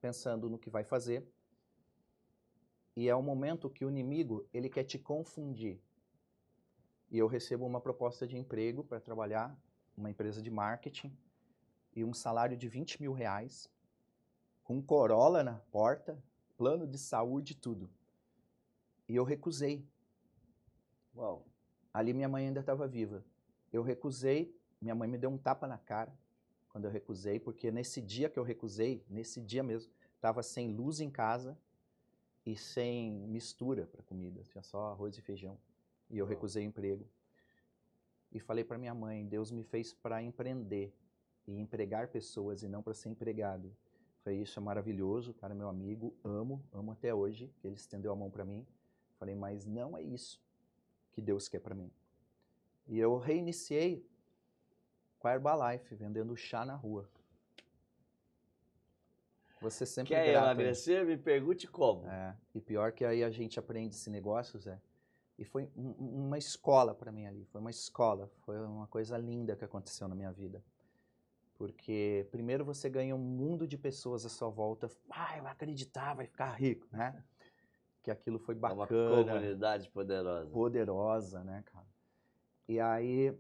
pensando no que vai fazer. E é o momento que o inimigo, ele quer te confundir. E eu recebo uma proposta de emprego para trabalhar numa empresa de marketing e um salário de 20 mil reais, com um Corolla na porta, plano de saúde, tudo. E eu recusei. Uau. Ali minha mãe ainda estava viva. Eu recusei, minha mãe me deu um tapa na cara quando eu recusei, porque nesse dia que eu recusei, nesse dia mesmo, estava sem luz em casa e sem mistura para comida, tinha só arroz e feijão. E eu recusei o emprego. E falei para minha mãe, Deus me fez para empreender e empregar pessoas e não para ser empregado. Falei, isso é maravilhoso, cara, meu amigo, amo até hoje, ele estendeu a mão para mim. Falei, mas não é isso que Deus quer para mim. E eu reiniciei com a Herbalife, vendendo chá na rua. Você sempre Quer grato. emagrecer? Me pergunte como. E pior que aí a gente aprende esse negócio, Zé. E foi uma escola para mim ali, foi uma escola, foi uma coisa linda que aconteceu na minha vida. Porque primeiro você ganha um mundo de pessoas à sua volta, vai acreditar, vai ficar rico, né? Que aquilo foi bacana. É uma comunidade poderosa. Poderosa, né, cara? E aí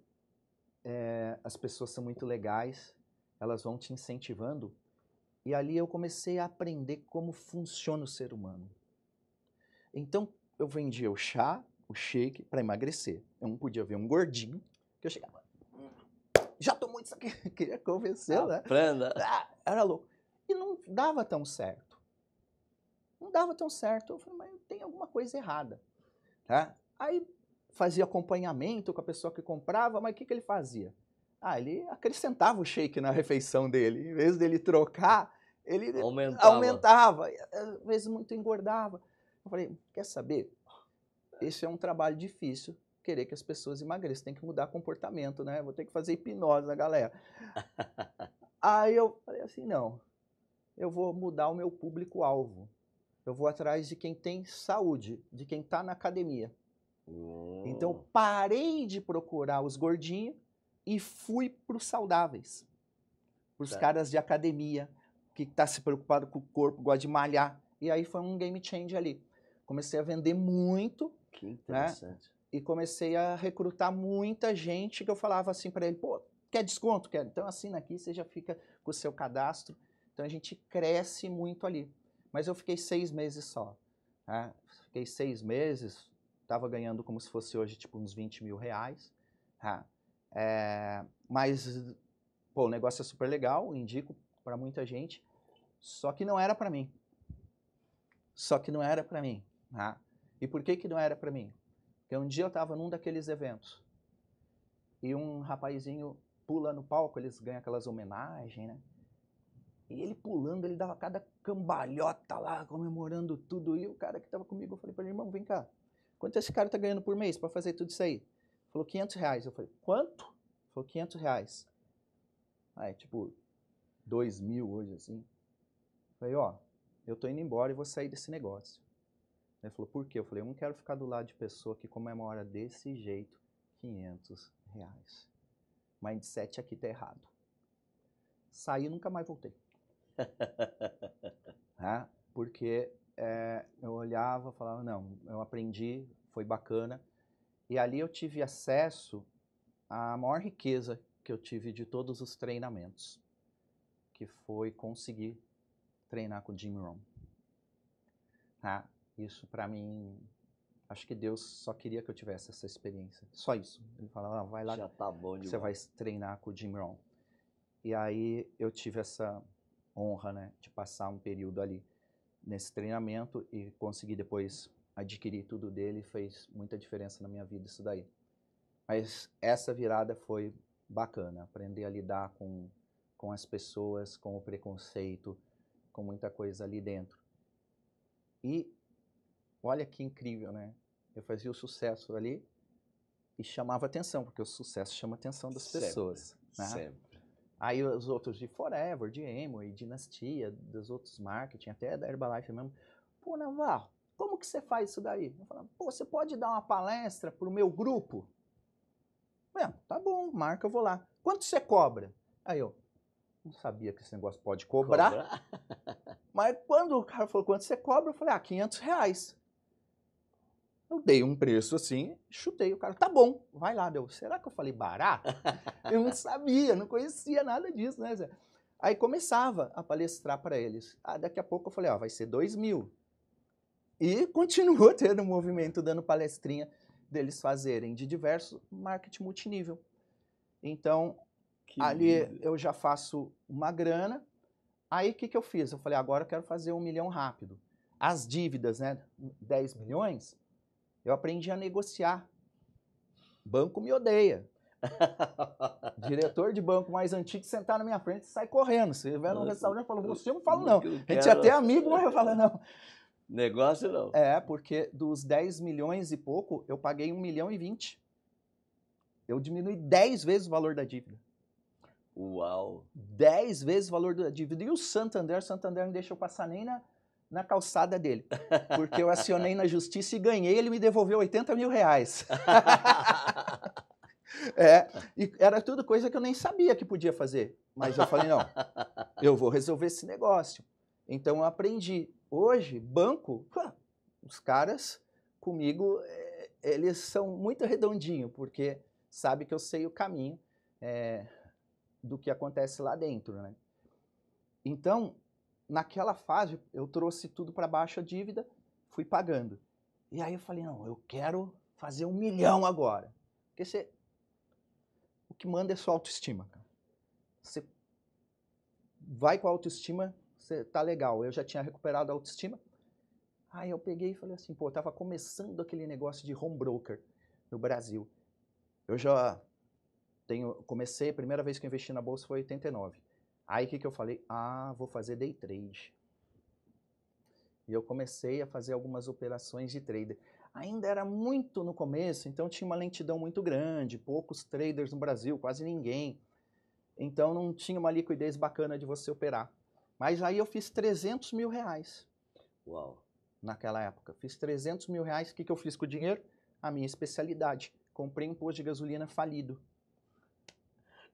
as pessoas são muito legais, elas vão te incentivando. E ali eu comecei a aprender como funciona o ser humano. Então eu vendia o chá, o shake para emagrecer. Eu não podia ver um gordinho, que eu chegava, já tomou isso aqui, queria convencer, né? Aprenda. Era louco. E não dava tão certo. Não dava tão certo. Eu falei, mas tem alguma coisa errada. Tá? Aí fazia acompanhamento com a pessoa que comprava, mas o que ele fazia? Ele acrescentava o shake na refeição dele. Em vez dele trocar, ele aumentava. Às vezes muito engordava. Eu falei, quer saber? Esse é um trabalho difícil, querer que as pessoas emagreçam. Tem que mudar comportamento, né? Vou ter que fazer hipnose na galera. Aí eu falei assim, não. Eu vou mudar o meu público-alvo. Eu vou atrás de quem tem saúde, de quem está na academia. Então eu parei de procurar os gordinhos e fui para os saudáveis. Para os caras de academia, que está se preocupado com o corpo, gosta de malhar. E aí foi um game change ali. comecei a vender muito, Que interessante. e comecei a recrutar muita gente que eu falava assim para ele, pô, quer desconto? Quer? Então assina aqui, você já fica com o seu cadastro. Então a gente cresce muito ali. Mas eu fiquei 6 meses só. Né? Fiquei 6 meses, estava ganhando como se fosse hoje tipo uns 20 mil reais. Mas, pô, o negócio é super legal, indico para muita gente, só que não era para mim. Só que não era para mim. Tá? E por que não era para mim? Porque um dia eu estava num daqueles eventos e um rapazinho pula no palco, eles ganham aquelas homenagens, né? E ele pulando, ele dava cada cambalhota lá, comemorando tudo. E o cara que estava comigo, eu falei para ele, irmão, vem cá, quanto esse cara tá ganhando por mês para fazer tudo isso aí? Ele falou, 500 reais. Eu falei, quanto? Ele falou, 500 reais. Aí, tipo, 2 mil hoje, assim. Eu falei, ó, eu tô indo embora e vou sair desse negócio. Ele falou, por quê? Eu falei, eu não quero ficar do lado de pessoa que comemora desse jeito 500 reais. Mindset aqui tá errado. Saí e nunca mais voltei. Porque eu olhava, falava, não, eu aprendi, foi bacana. E ali eu tive acesso à maior riqueza que eu tive de todos os treinamentos, que foi conseguir treinar com o Jim Rohn. Isso para mim, acho que Deus só queria que eu tivesse essa experiência. Só isso. Ele falava, vai lá, já tá bom demais. Você vai treinar com o Jim Rohn. E aí eu tive essa honra, né, de passar um período ali nesse treinamento e conseguir depois adquirir tudo dele. Fez muita diferença na minha vida isso daí. Mas essa virada foi bacana, aprender a lidar com as pessoas, com o preconceito, com muita coisa ali dentro. E olha que incrível, né? Eu fazia o sucesso ali e chamava atenção, porque o sucesso chama a atenção das pessoas. Né? Sempre. Aí os outros de Forever, de Amway, Dinastia, dos outros marketing, até da Herbalife mesmo. Pô, Navarro, como que você faz isso daí? Eu falava, pô, você pode dar uma palestra pro meu grupo? Tá bom, marca, eu vou lá. Quanto você cobra? Aí eu não sabia que esse negócio pode cobrar. Mas quando o cara falou quanto você cobra, eu falei, 500 reais. Eu dei um preço assim, chutei o cara, tá bom, vai lá. Será que eu falei barato? Eu não sabia, não conhecia nada disso, né, Zé? Aí começava a palestrar para eles. Daqui a pouco eu falei, vai ser 2 mil. E continuou tendo um movimento, dando palestrinha deles fazerem de diversos marketing multinível. Então, ali eu já faço uma grana. Aí o que eu fiz? Eu falei, agora eu quero fazer 1 milhão rápido. As dívidas, né, 10 milhões, eu aprendi a negociar. Banco me odeia. Diretor de banco mais antigo sentar na minha frente e sai correndo. Se estiver num restaurante, eu falo, você eu não falo não. A gente é até amigo, mas eu falo não. Negócio não. Porque dos 10 milhões e pouco, eu paguei 1 milhão e 20. Eu diminui 10 vezes o valor da dívida. Uau! 10 vezes o valor da dívida. E o Santander não deixou eu passar nem na calçada dele. Porque eu acionei na justiça e ganhei, ele me devolveu 80 mil reais. E era tudo coisa que eu nem sabia que podia fazer. Mas eu falei, não, eu vou resolver esse negócio. Então eu aprendi. Hoje, banco, os caras comigo, eles são muito redondinhos, porque sabe que eu sei o caminho do que acontece lá dentro, né? Então, naquela fase, eu trouxe tudo para baixo a dívida, fui pagando. E aí eu falei, não, eu quero fazer 1 milhão agora. Porque o que manda é sua autoestima, cara. Você vai com a autoestima, você tá legal. Eu já tinha recuperado a autoestima. Aí eu peguei e falei assim, pô, eu tava começando aquele negócio de home broker no Brasil. Eu já comecei, a primeira vez que eu investi na bolsa foi em 89. Aí o que eu falei? Vou fazer day trade. E eu comecei a fazer algumas operações de trader. Ainda era muito no começo, então tinha uma lentidão muito grande, poucos traders no Brasil, quase ninguém. Então não tinha uma liquidez bacana de você operar. Mas aí eu fiz 300 mil reais. Uau! Naquela época. Fiz 300 mil reais. O que eu fiz com o dinheiro? A minha especialidade. Comprei um posto de gasolina falido.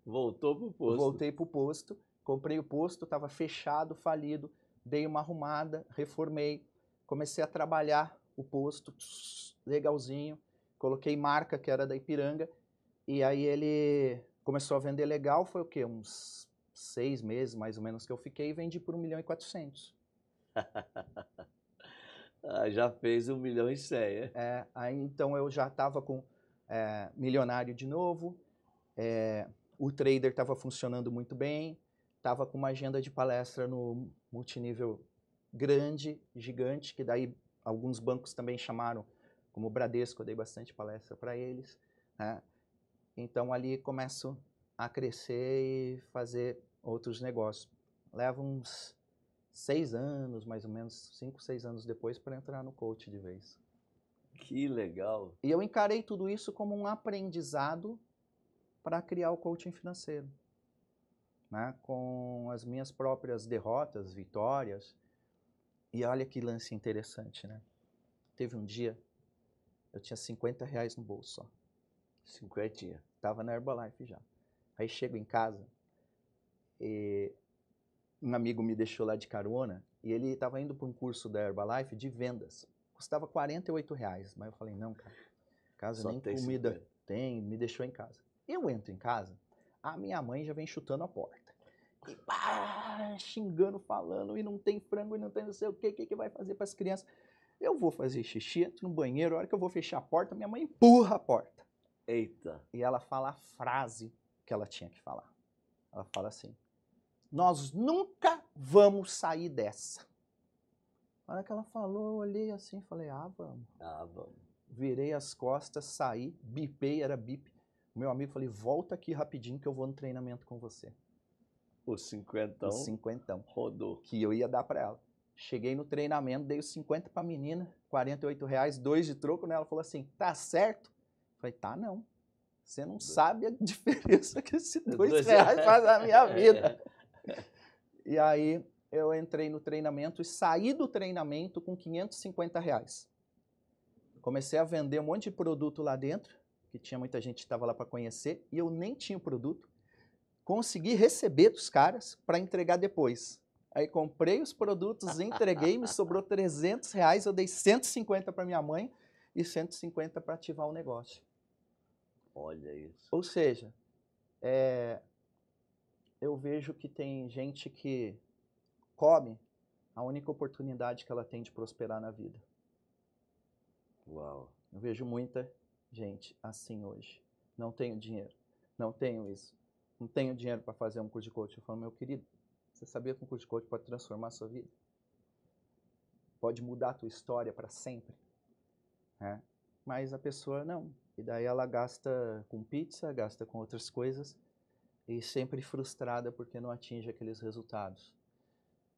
Voltou pro posto. Voltei pro posto. Comprei o posto, estava fechado, falido. Dei uma arrumada, reformei. Comecei a trabalhar o posto, legalzinho, coloquei marca que era da Ipiranga, e aí ele começou a vender legal, foi o quê? Uns 6 meses, mais ou menos, que eu fiquei, e vendi por 1.400.000. Ah, já fez 1.100.000, é? Aí então eu já estava com milionário de novo, o trader estava funcionando muito bem, estava com uma agenda de palestra no multinível grande, gigante, que daí alguns bancos também chamaram, como o Bradesco, eu dei bastante palestra para eles, né? Então ali começo a crescer e fazer outros negócios. Leva uns 6 anos, mais ou menos, 5, 6 anos depois, para entrar no coach de vez. Que legal. E eu encarei tudo isso como um aprendizado para criar o coaching financeiro, né? Com as minhas próprias derrotas, vitórias. E olha que lance interessante, né? Teve um dia, eu tinha R$50 no bolso só. 50. Tava na Herbalife já. Aí chego em casa e um amigo me deixou lá de carona e ele estava indo para um curso da Herbalife de vendas. Custava R$48, mas eu falei, não, cara, casa Só nem tem comida 50. tem, me deixou em casa. Eu entro em casa, a minha mãe já vem chutando a porta. E pá, xingando, falando, e não tem frango, e não tem não sei o que vai fazer para as crianças. Eu vou fazer xixi, entro no banheiro, a hora que eu vou fechar a porta, minha mãe empurra a porta. Eita. E ela fala a frase que ela tinha que falar. Ela fala assim, nós nunca vamos sair dessa. A hora que ela falou, eu olhei assim, falei, vamos. Ah, vamos. Virei as costas, saí, bipei, era bip. O meu amigo falei, volta aqui rapidinho que eu vou no treinamento com você. Os 50 Os 50 rodou. que eu ia dar para ela. Cheguei no treinamento, dei os 50 para a menina, R$48, 2 de troco, né? Ela falou assim, tá certo? Eu falei, tá não. Você não sabe a diferença que esse R$2 faz na minha vida. E aí eu entrei no treinamento e saí do treinamento com R$550. Comecei a vender um monte de produto lá dentro, que tinha muita gente que estava lá para conhecer, e eu nem tinha o produto. Consegui receber dos caras para entregar depois. Aí comprei os produtos, entreguei, me sobrou R$300, eu dei 150 para minha mãe e 150 para ativar o negócio. Olha isso. Ou seja, eu vejo que tem gente que come a única oportunidade que ela tem de prosperar na vida. Uau. Eu vejo muita gente assim hoje. Não tenho dinheiro, não tenho isso, não tenho dinheiro para fazer um curso de coaching. Eu falo, meu querido, você sabia que um curso de coaching pode transformar a sua vida? Pode mudar a tua história para sempre? Mas a pessoa não. E daí ela gasta com pizza, gasta com outras coisas e sempre frustrada porque não atinge aqueles resultados.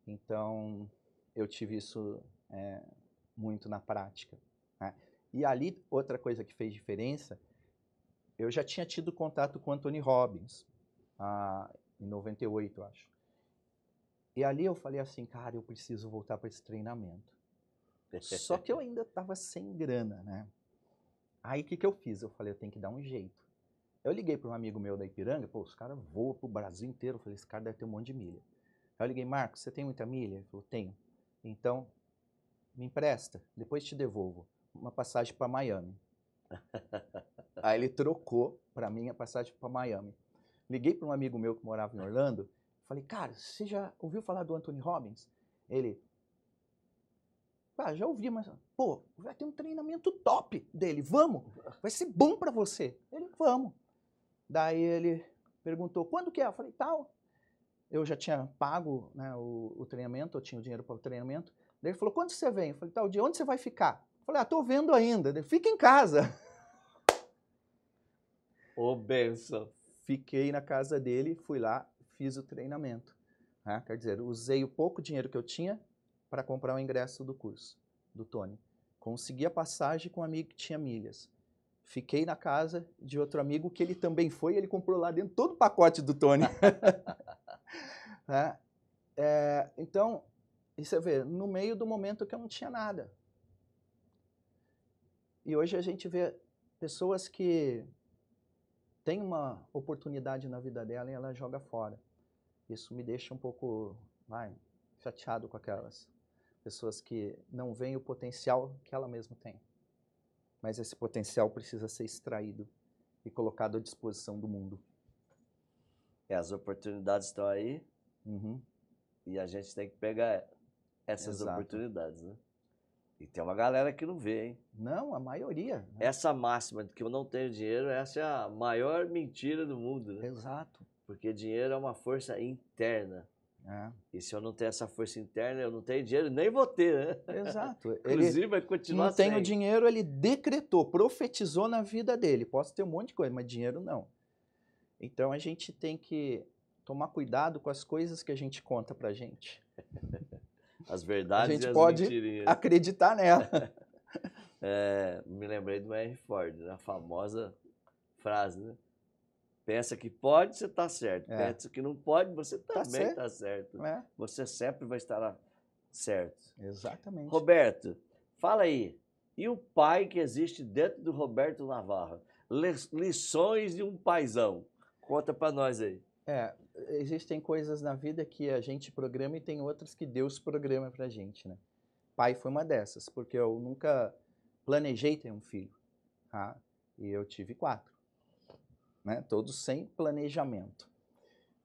Então, eu tive isso muito na prática. Né? E ali, outra coisa que fez diferença, eu já tinha tido contato com o Anthony Robbins, em 98, acho. E ali eu falei assim, cara, eu preciso voltar para esse treinamento. Só que eu ainda estava sem grana, né? Aí o que eu fiz? Eu falei, eu tenho que dar um jeito. Eu liguei para um amigo meu da Ipiranga, pô, os caras voam pro Brasil inteiro. Eu falei, esse cara deve ter um monte de milha. Aí eu liguei, Marcos, você tem muita milha? Ele falou, tenho. Então, me empresta, depois te devolvo uma passagem para Miami. Aí ele trocou para mim a passagem para Miami. Liguei para um amigo meu que morava em Orlando, falei, cara, você já ouviu falar do Anthony Robbins? Ele, já ouvi, mas, pô, vai ter um treinamento top dele, vamos, vai ser bom para você. Ele, vamos. Daí ele perguntou, quando que é? Eu falei, tal. Eu já tinha pago, né, o treinamento, eu tinha o dinheiro para o treinamento. Daí ele falou, quando você vem? Eu falei, tal dia, onde você vai ficar? Eu falei, tô vendo ainda. Ele, fica em casa. Ô, benção. Fiquei na casa dele, fui lá, fiz o treinamento. Né? Quer dizer, usei o pouco dinheiro que eu tinha para comprar o ingresso do curso do Tony. Consegui a passagem com um amigo que tinha milhas. Fiquei na casa de outro amigo que ele também foi, ele comprou lá dentro todo o pacote do Tony. Então, e você vê, no meio do momento que eu não tinha nada. E hoje a gente vê pessoas que têm uma oportunidade na vida dela e ela joga fora. Isso me deixa um pouco chateado com aquelas pessoas que não veem o potencial que ela mesma tem. Mas esse potencial precisa ser extraído e colocado à disposição do mundo. As oportunidades estão aí Uhum. e a gente tem que pegar essas Exato. oportunidades, né? E tem uma galera que não vê, hein? Não, a maioria. Né? Essa máxima de que eu não tenho dinheiro, essa é a maior mentira do mundo, né? Exato. Porque dinheiro é uma força interna. É. E se eu não tenho essa força interna, eu não tenho dinheiro, nem vou ter, né? Exato. Inclusive Ele vai continuar não tem o sem. dinheiro, ele decretou, profetizou na vida dele. Posso ter um monte de coisa, mas dinheiro não. Então a gente tem que tomar cuidado com as coisas que a gente conta pra gente. As A verdades gente e as pode mentirinhas. acreditar nela. Me lembrei do Henry Ford, né? A famosa frase, né? Pensa que pode, você está certo. É. Pensa que não pode, você Tá também certo. está certo. É. Você sempre vai estar certo. Exatamente. Roberto, fala aí. E o pai que existe dentro do Roberto Navarro? Lições de um paizão. Conta para nós aí. Existem coisas na vida que a gente programa e tem outras que Deus programa pra gente, né? Pai foi uma dessas, porque eu nunca planejei ter um filho, tá? E eu tive 4, né? Todos sem planejamento,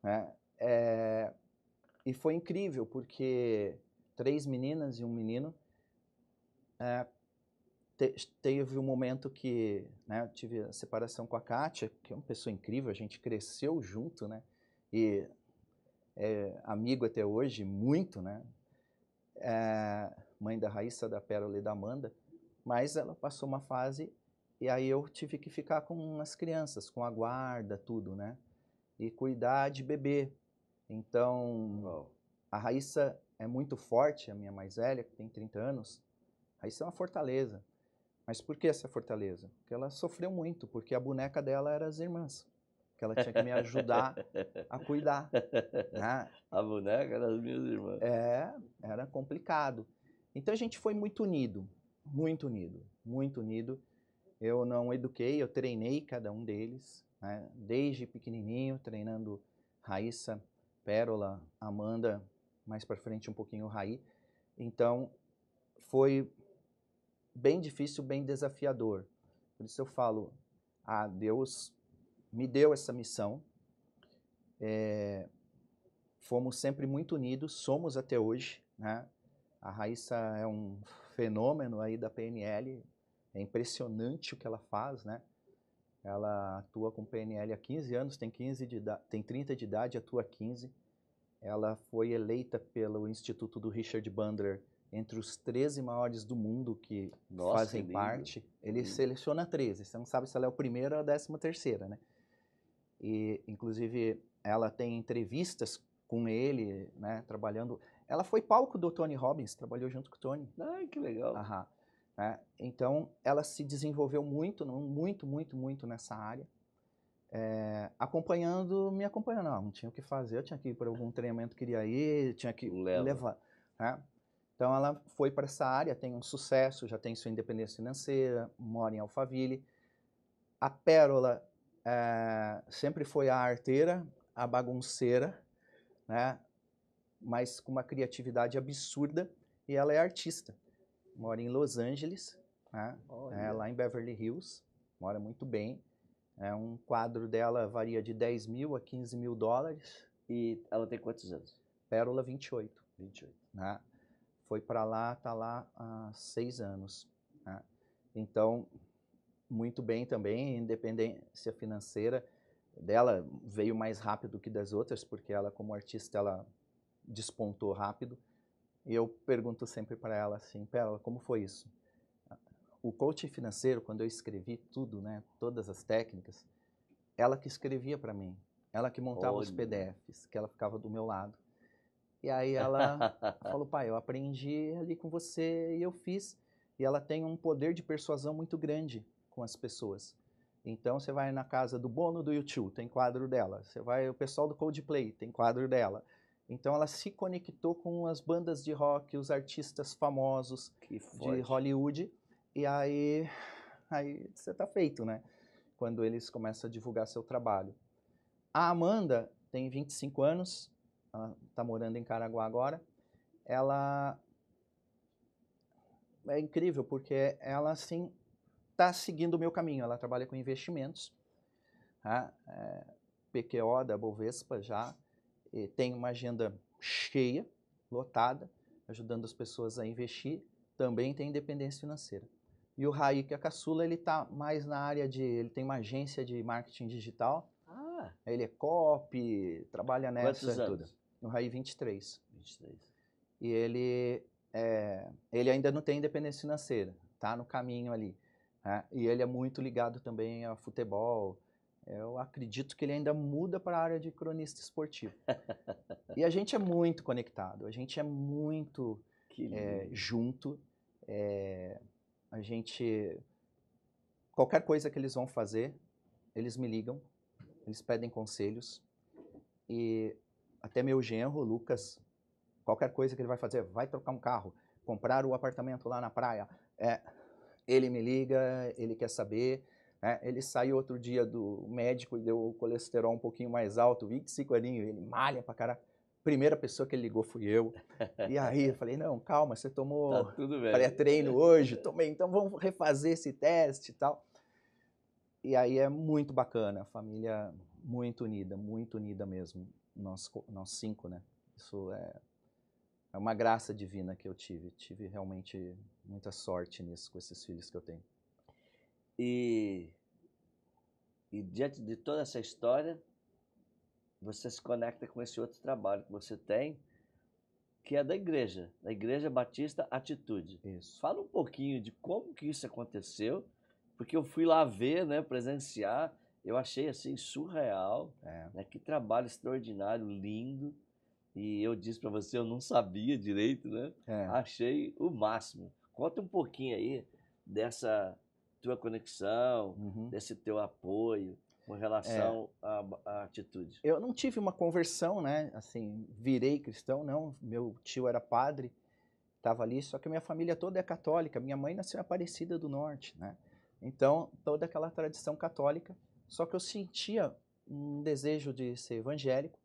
né? E foi incrível, porque 3 meninas e um menino. Teve um momento que, né, eu tive a separação com a Kátia, que é uma pessoa incrível, a gente cresceu junto, né? E é amigo até hoje, muito, né? Mãe da Raíssa, da Pérola e da Amanda, mas ela passou uma fase e aí eu tive que ficar com as crianças, com a guarda, tudo, né? E cuidar de bebê. Então, a Raíssa é muito forte, a minha mais velha, que tem 30 anos. A Raíssa é uma fortaleza. Mas por que essa fortaleza? Porque ela sofreu muito, porque a boneca dela era as irmãs, que ela tinha que me ajudar a cuidar. Né? A boneca era das minhas irmãs. Era complicado. Então a gente foi muito unido, muito unido, muito unido. Eu não eduquei, eu treinei cada um deles, né? Desde pequenininho, treinando Raíssa, Pérola, Amanda, mais para frente um pouquinho o Raí. Então foi bem difícil, bem desafiador. Por isso eu falo, Deus me deu essa missão. Fomos sempre muito unidos, somos até hoje, né? A Raíssa é um fenômeno aí da PNL, é impressionante o que ela faz, né? Ela atua com PNL há 15 anos, tem 30 de idade, atua há 15. Ela foi eleita pelo Instituto do Richard Bandler entre os 13 maiores do mundo que fazem parte. Ele seleciona 13, você não sabe se ela é o primeiro ou a 13ª, né? E, inclusive, ela tem entrevistas com ele, né, trabalhando. Ela foi palco do Tony Robbins, trabalhou junto com o Tony. Ai, que legal. Então, ela se desenvolveu muito, muito nessa área. Me acompanhando. Não tinha o que fazer, eu tinha que ir para algum treinamento, queria ir, tinha que levar. Né? Então, ela foi para essa área, tem um sucesso, já tem sua independência financeira, mora em Alphaville. A Pérola sempre foi a arteira, a bagunceira, né? Mas com uma criatividade absurda, e ela é artista. Mora em Los Angeles, né? Lá em Beverly Hills, mora muito bem. Um quadro dela varia de 10 mil a 15 mil dólares. E ela tem quantos anos? Pérola, 28. 28. Né? Foi para lá, está lá há 6 anos. Né? Então, muito bem também, independência financeira dela veio mais rápido que das outras, porque ela, como artista, ela despontou rápido. E eu pergunto sempre para ela assim, Pérola, como foi isso? O coaching financeiro, quando eu escrevi tudo, né, todas as técnicas, ela que escrevia para mim, ela que montava os PDFs, que ela ficava do meu lado. E aí ela falou, pai, eu aprendi ali com você e eu fiz. E ela tem um poder de persuasão muito grande com as pessoas. Então você vai na casa do Bono do U2, tem quadro dela. Você vai, o pessoal do Coldplay, tem quadro dela. Então ela se conectou com as bandas de rock, os artistas famosos de Hollywood. E aí você tá feito, né? Quando eles começam a divulgar seu trabalho. A Amanda tem 25 anos, ela tá morando em Caraguá agora. Ela é incrível, porque ela, assim, está seguindo o meu caminho. Ela trabalha com investimentos, tá? PQO da Bovespa já, e tem uma agenda cheia, lotada, ajudando as pessoas a investir, também tem independência financeira. E o Raí, que é a caçula, ele está mais na área ele tem uma agência de marketing digital, ele é copy, trabalha nessa Quantos tudo. anos? No Raí, 23. 23. E ele ainda não tem independência financeira, tá no caminho ali. Né? E ele é muito ligado também a futebol. Eu acredito que ele ainda muda para a área de cronista esportivo. E a gente é muito conectado, a gente é muito junto. A gente, qualquer coisa que eles vão fazer, eles me ligam, eles pedem conselhos. E até meu genro, Lucas, qualquer coisa que ele vai fazer, vai trocar um carro, comprar o apartamento lá na praia, ele me liga, ele quer saber. Ele saiu outro dia do médico e deu o colesterol um pouquinho mais alto, 25 aninhos, ele malha pra caralho. Primeira pessoa que ele ligou fui eu. E aí eu falei, não, calma, você tomou pré-treino hoje? Tomei, então vamos refazer esse teste e tal. E aí é muito bacana, a família muito unida mesmo, nós 5, né? Isso é uma graça divina que eu tive. Tive realmente muita sorte nisso, com esses filhos que eu tenho. E diante de toda essa história, você se conecta com esse outro trabalho que você tem, que é da Igreja Batista Atitude. Isso. Fala um pouquinho de como que isso aconteceu, porque eu fui lá ver, né, presenciar, eu achei assim surreal, né, que trabalho extraordinário, lindo. E eu disse para você, eu não sabia direito, né? Achei o máximo. Conta um pouquinho aí dessa tua conexão, desse teu apoio com relação à atitude. Eu não tive uma conversão, né? Assim, virei cristão, não. Meu tio era padre, estava ali, só que a minha família toda é católica. Minha mãe nasceu em Aparecida do Norte, né? Então, toda aquela tradição católica. Só que eu sentia um desejo de ser evangélico,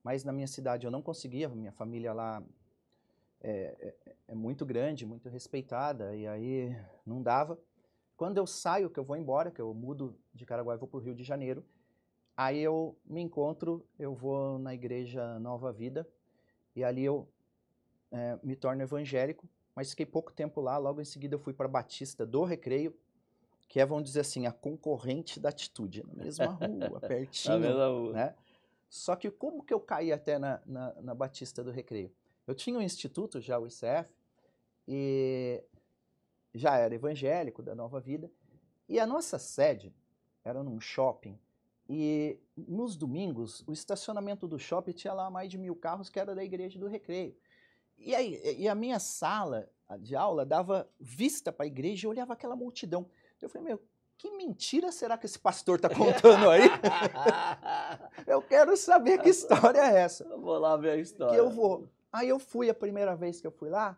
mas na minha cidade eu não conseguia. Minha família lá é muito grande, muito respeitada, e aí não dava. Quando eu saio, que eu vou embora, que eu mudo de Caraguá e vou para o Rio de Janeiro, aí eu me encontro, eu vou na igreja Nova Vida, e ali eu me torno evangélico, mas fiquei pouco tempo lá, logo em seguida eu fui para Batista do Recreio, que é, vamos dizer assim, a concorrente da Atitude, na mesma rua, pertinho, na mesma rua. Né? Só que como que eu caí até na Batista do Recreio? Eu tinha um instituto, já o ICF, e já era evangélico da Nova Vida, e a nossa sede era num shopping, e nos domingos o estacionamento do shopping tinha lá mais de 1000 carros, que era da Igreja do Recreio. E a minha sala de aula dava vista para a igreja e eu olhava aquela multidão. Eu falei, meu, que mentira será que esse pastor está contando aí? Eu quero saber que história é essa. Eu vou lá ver a história. Que eu vou. Aí eu fui, a primeira vez que eu fui lá,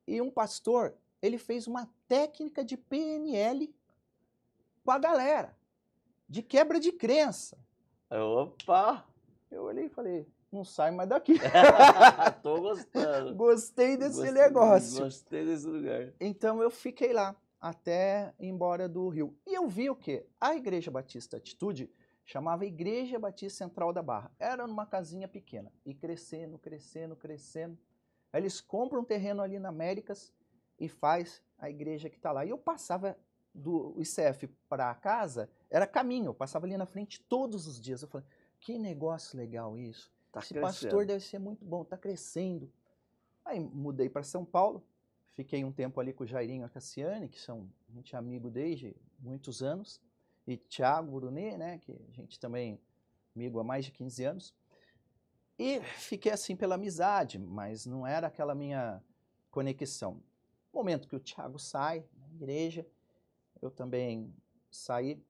e um pastor, ele fez uma técnica de PNL com a galera, de quebra de crença. Opa! Eu olhei e falei, não sai mais daqui. Tô gostando. Gostei desse negócio. Gostei desse lugar. Então eu fiquei lá até ir embora do Rio. E eu vi o quê? A Igreja Batista Atitude chamava Igreja Batista Central da Barra. Era numa casinha pequena. E crescendo, crescendo, crescendo. Aí eles compram um terreno ali na Américas e faz a igreja que está lá. E eu passava do ICF para casa, era caminho. Eu passava ali na frente todos os dias. Eu falei, que negócio legal isso. Esse pastor deve ser muito bom, está crescendo. Aí mudei para São Paulo, fiquei um tempo ali com o Jairinho e a Cassiane, que a gente é amigo desde muitos anos, e Thiago Brunet, né, que a gente também é amigo há mais de 15 anos. E fiquei assim pela amizade, mas não era aquela minha conexão. No momento que o Thiago sai da igreja, eu também saí,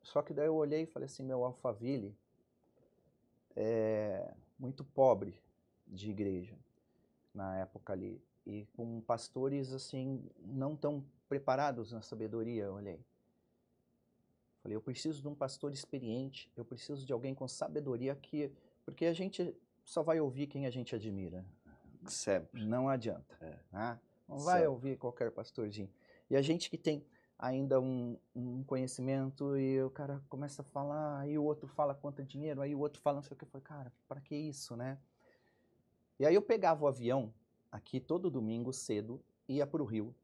só que daí eu olhei e falei assim, meu, Alphaville é muito pobre de igreja na época ali, e com pastores assim não tão preparados na sabedoria. Eu olhei, falei, eu preciso de um pastor experiente, eu preciso de alguém com sabedoria, porque a gente só vai ouvir quem a gente admira. Sempre. Não adianta. Né? Não vai Certo. ouvir qualquer pastorzinho. E a gente que tem ainda um conhecimento e o cara começa a falar, aí o outro fala quanto é dinheiro, aí o outro fala não sei o que. Eu falei, cara, para que isso, né? E aí eu pegava o avião aqui todo domingo cedo, ia para o Rio,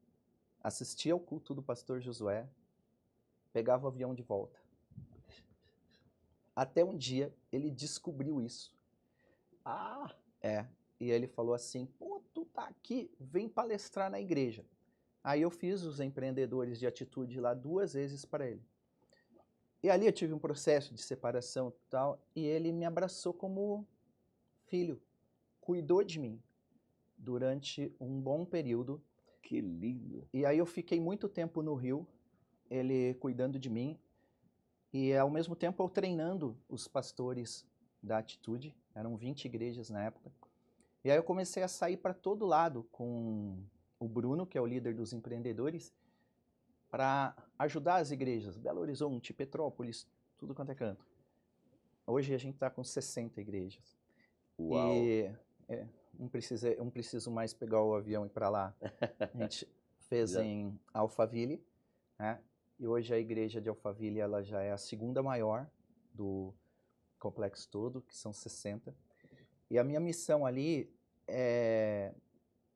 assistia ao culto do pastor Josué, pegava o avião de volta. Até um dia ele descobriu isso. Ah, E ele falou assim, pô, tu tá aqui, vem palestrar na igreja. Aí eu fiz os empreendedores de atitude lá 2 vezes para ele. E ali eu tive um processo de separação e tal, e ele me abraçou como filho, cuidou de mim durante um bom período. que lindo. E aí eu fiquei muito tempo no Rio, ele cuidando de mim, e ao mesmo tempo eu treinando os pastores da Atitude, eram 20 igrejas na época. E aí eu comecei a sair para todo lado com o Bruno, que é o líder dos empreendedores, para ajudar as igrejas, Belo Horizonte, Petrópolis, tudo quanto é canto. Hoje a gente está com 60 igrejas. Uau. E não preciso mais pegar o avião e ir para lá. A gente fez Já. em Alphaville, né? E hoje a igreja de Alphaville ela já é a segunda maior do complexo todo, que são 60. E a minha missão ali é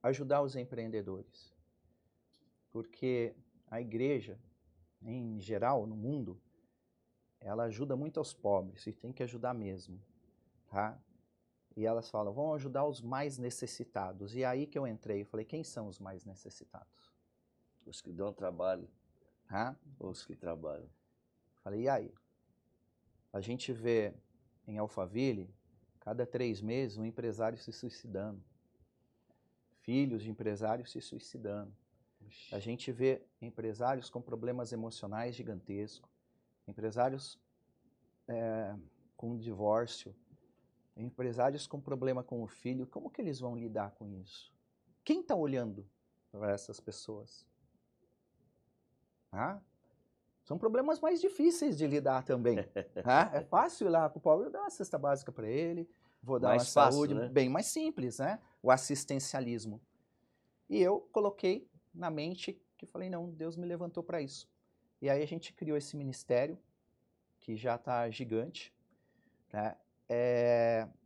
ajudar os empreendedores. Porque a igreja, em geral, no mundo, ela ajuda muito aos pobres e tem que ajudar mesmo, tá? E elas falam, vão ajudar os mais necessitados. E aí que eu entrei, eu falei, quem são os mais necessitados? Os que dão trabalho, Tá? os que trabalham. Falei, e aí? A gente vê em Alphaville, cada 3 meses, um empresário se suicidando. Filhos de empresários se suicidando. A gente vê empresários com problemas emocionais gigantescos, empresários com divórcio, empresários com problema com o filho. Como que eles vão lidar com isso? Quem está olhando para essas pessoas? Ah? São problemas mais difíceis de lidar também. É fácil ir lá com o pobre, eu dar uma cesta básica para ele, vou dar Mais uma fácil, saúde, né? bem mais simples, né? O assistencialismo. E eu coloquei na mente que falei, não, Deus me levantou para isso. E aí a gente criou esse ministério, que já está gigante, né?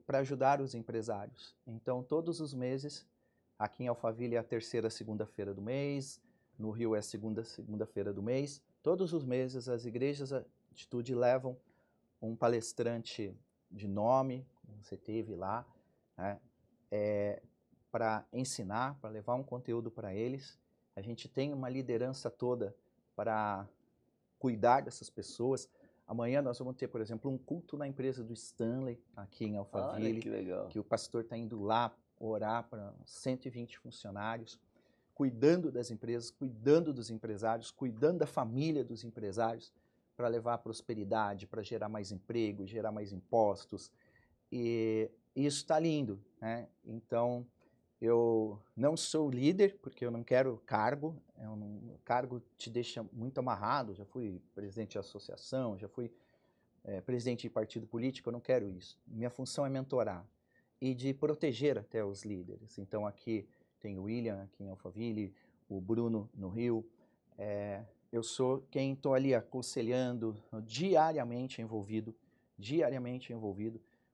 Para ajudar os empresários. Então, todos os meses, aqui em Alphaville é a terceira segunda-feira do mês, no Rio é a segunda segunda-feira do mês. Todos os meses, as igrejas Atitude levam um palestrante de nome, como você teve lá, né? Para ensinar, para levar um conteúdo para eles. A gente tem uma liderança toda para cuidar dessas pessoas. Amanhã nós vamos ter, por exemplo, um culto na empresa do Stanley, aqui em Olha Alphaville, que legal. que o pastor está indo lá orar para 120 funcionários, cuidando das empresas, cuidando dos empresários, cuidando da família dos empresários, para levar a prosperidade, para gerar mais emprego, gerar mais impostos. E isso está lindo, né? Então, eu não sou líder, porque eu não quero cargo. O cargo te deixa muito amarrado. Já fui presidente de associação, já fui presidente de partido político, eu não quero isso. Minha função é mentorar e de proteger até os líderes. Então aqui tem o William, aqui em Alphaville, o Bruno no Rio. Eu sou quem estou ali aconselhando, diariamente envolvido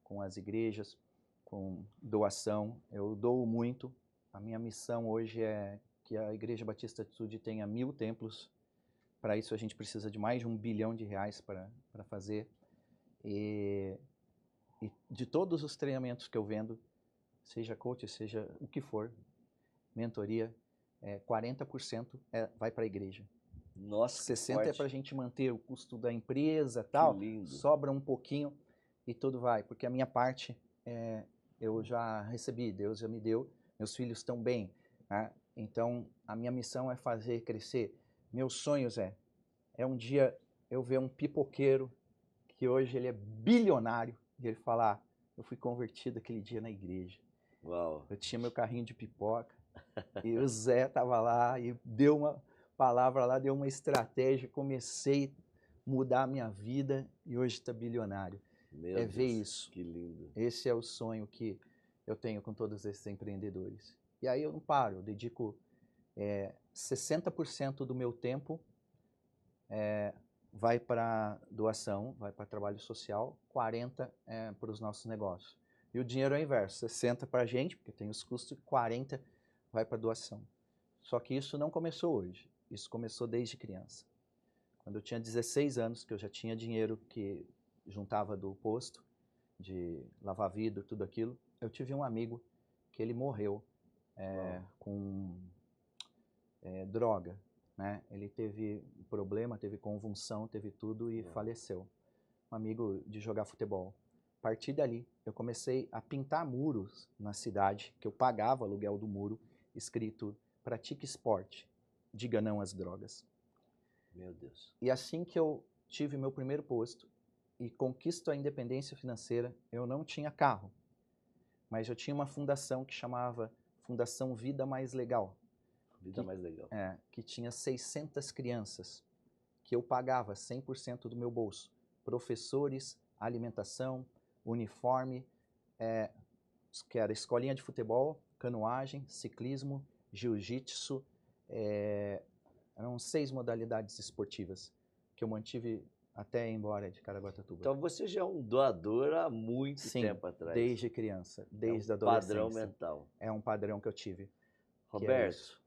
com as igrejas, com doação. Eu dou muito. A minha missão hoje é que a Igreja Batista Atitude tenha 1000 templos. Para isso a gente precisa de mais de R$1 bilhão para fazer. E de todos os treinamentos que eu vendo, seja coach, seja o que for, mentoria, 40% vai para a igreja. Nossa, que 60% é para a forte. gente manter o custo da empresa, Que tal, lindo. sobra um pouquinho e tudo vai, porque a minha parte eu já recebi, Deus já me deu, meus filhos estão bem, né? Então a minha missão é fazer crescer. Meus sonhos é um dia eu ver um pipoqueiro que hoje ele é bilionário e ele falar, eu fui convertido aquele dia na igreja. Uau. Eu tinha meu carrinho de pipoca e o Zé estava lá e deu uma palavra lá, deu uma estratégia, comecei a mudar a minha vida e hoje está bilionário. Meu Ver Deus, isso. que lindo. Esse é o sonho que eu tenho com todos esses empreendedores. E aí eu não paro, eu dedico 60% do meu tempo vai para doação, vai para trabalho social, 40% para os nossos negócios. E o dinheiro é o inverso, 60% para a gente, porque tem os custos, e 40% vai para doação. Só que isso não começou hoje, isso começou desde criança. Quando eu tinha 16 anos, que eu já tinha dinheiro que juntava do posto, de lavar vidro, tudo aquilo, eu tive um amigo que ele morreu com droga, né? Ele teve problema, teve convulsão, teve tudo e faleceu. Um amigo de jogar futebol. A partir dali, eu comecei a pintar muros na cidade, que eu pagava o aluguel do muro, escrito pratique esporte, diga não às drogas. Meu Deus. E assim que eu tive meu primeiro posto e conquisto a independência financeira, eu não tinha carro, mas eu tinha uma fundação que chamava Fundação Vida Mais Legal. Vida Mais Legal. Que tinha 600 crianças, que eu pagava 100% do meu bolso. Professores, alimentação, uniforme, que era escolinha de futebol, canoagem, ciclismo, jiu-jitsu, eram 6 modalidades esportivas que eu mantive até ir embora de Caraguatatuba. Então você já é um doador há muito tempo atrás. Desde criança, desde a adolescência. Padrão mental. É um padrão que eu tive. Roberto,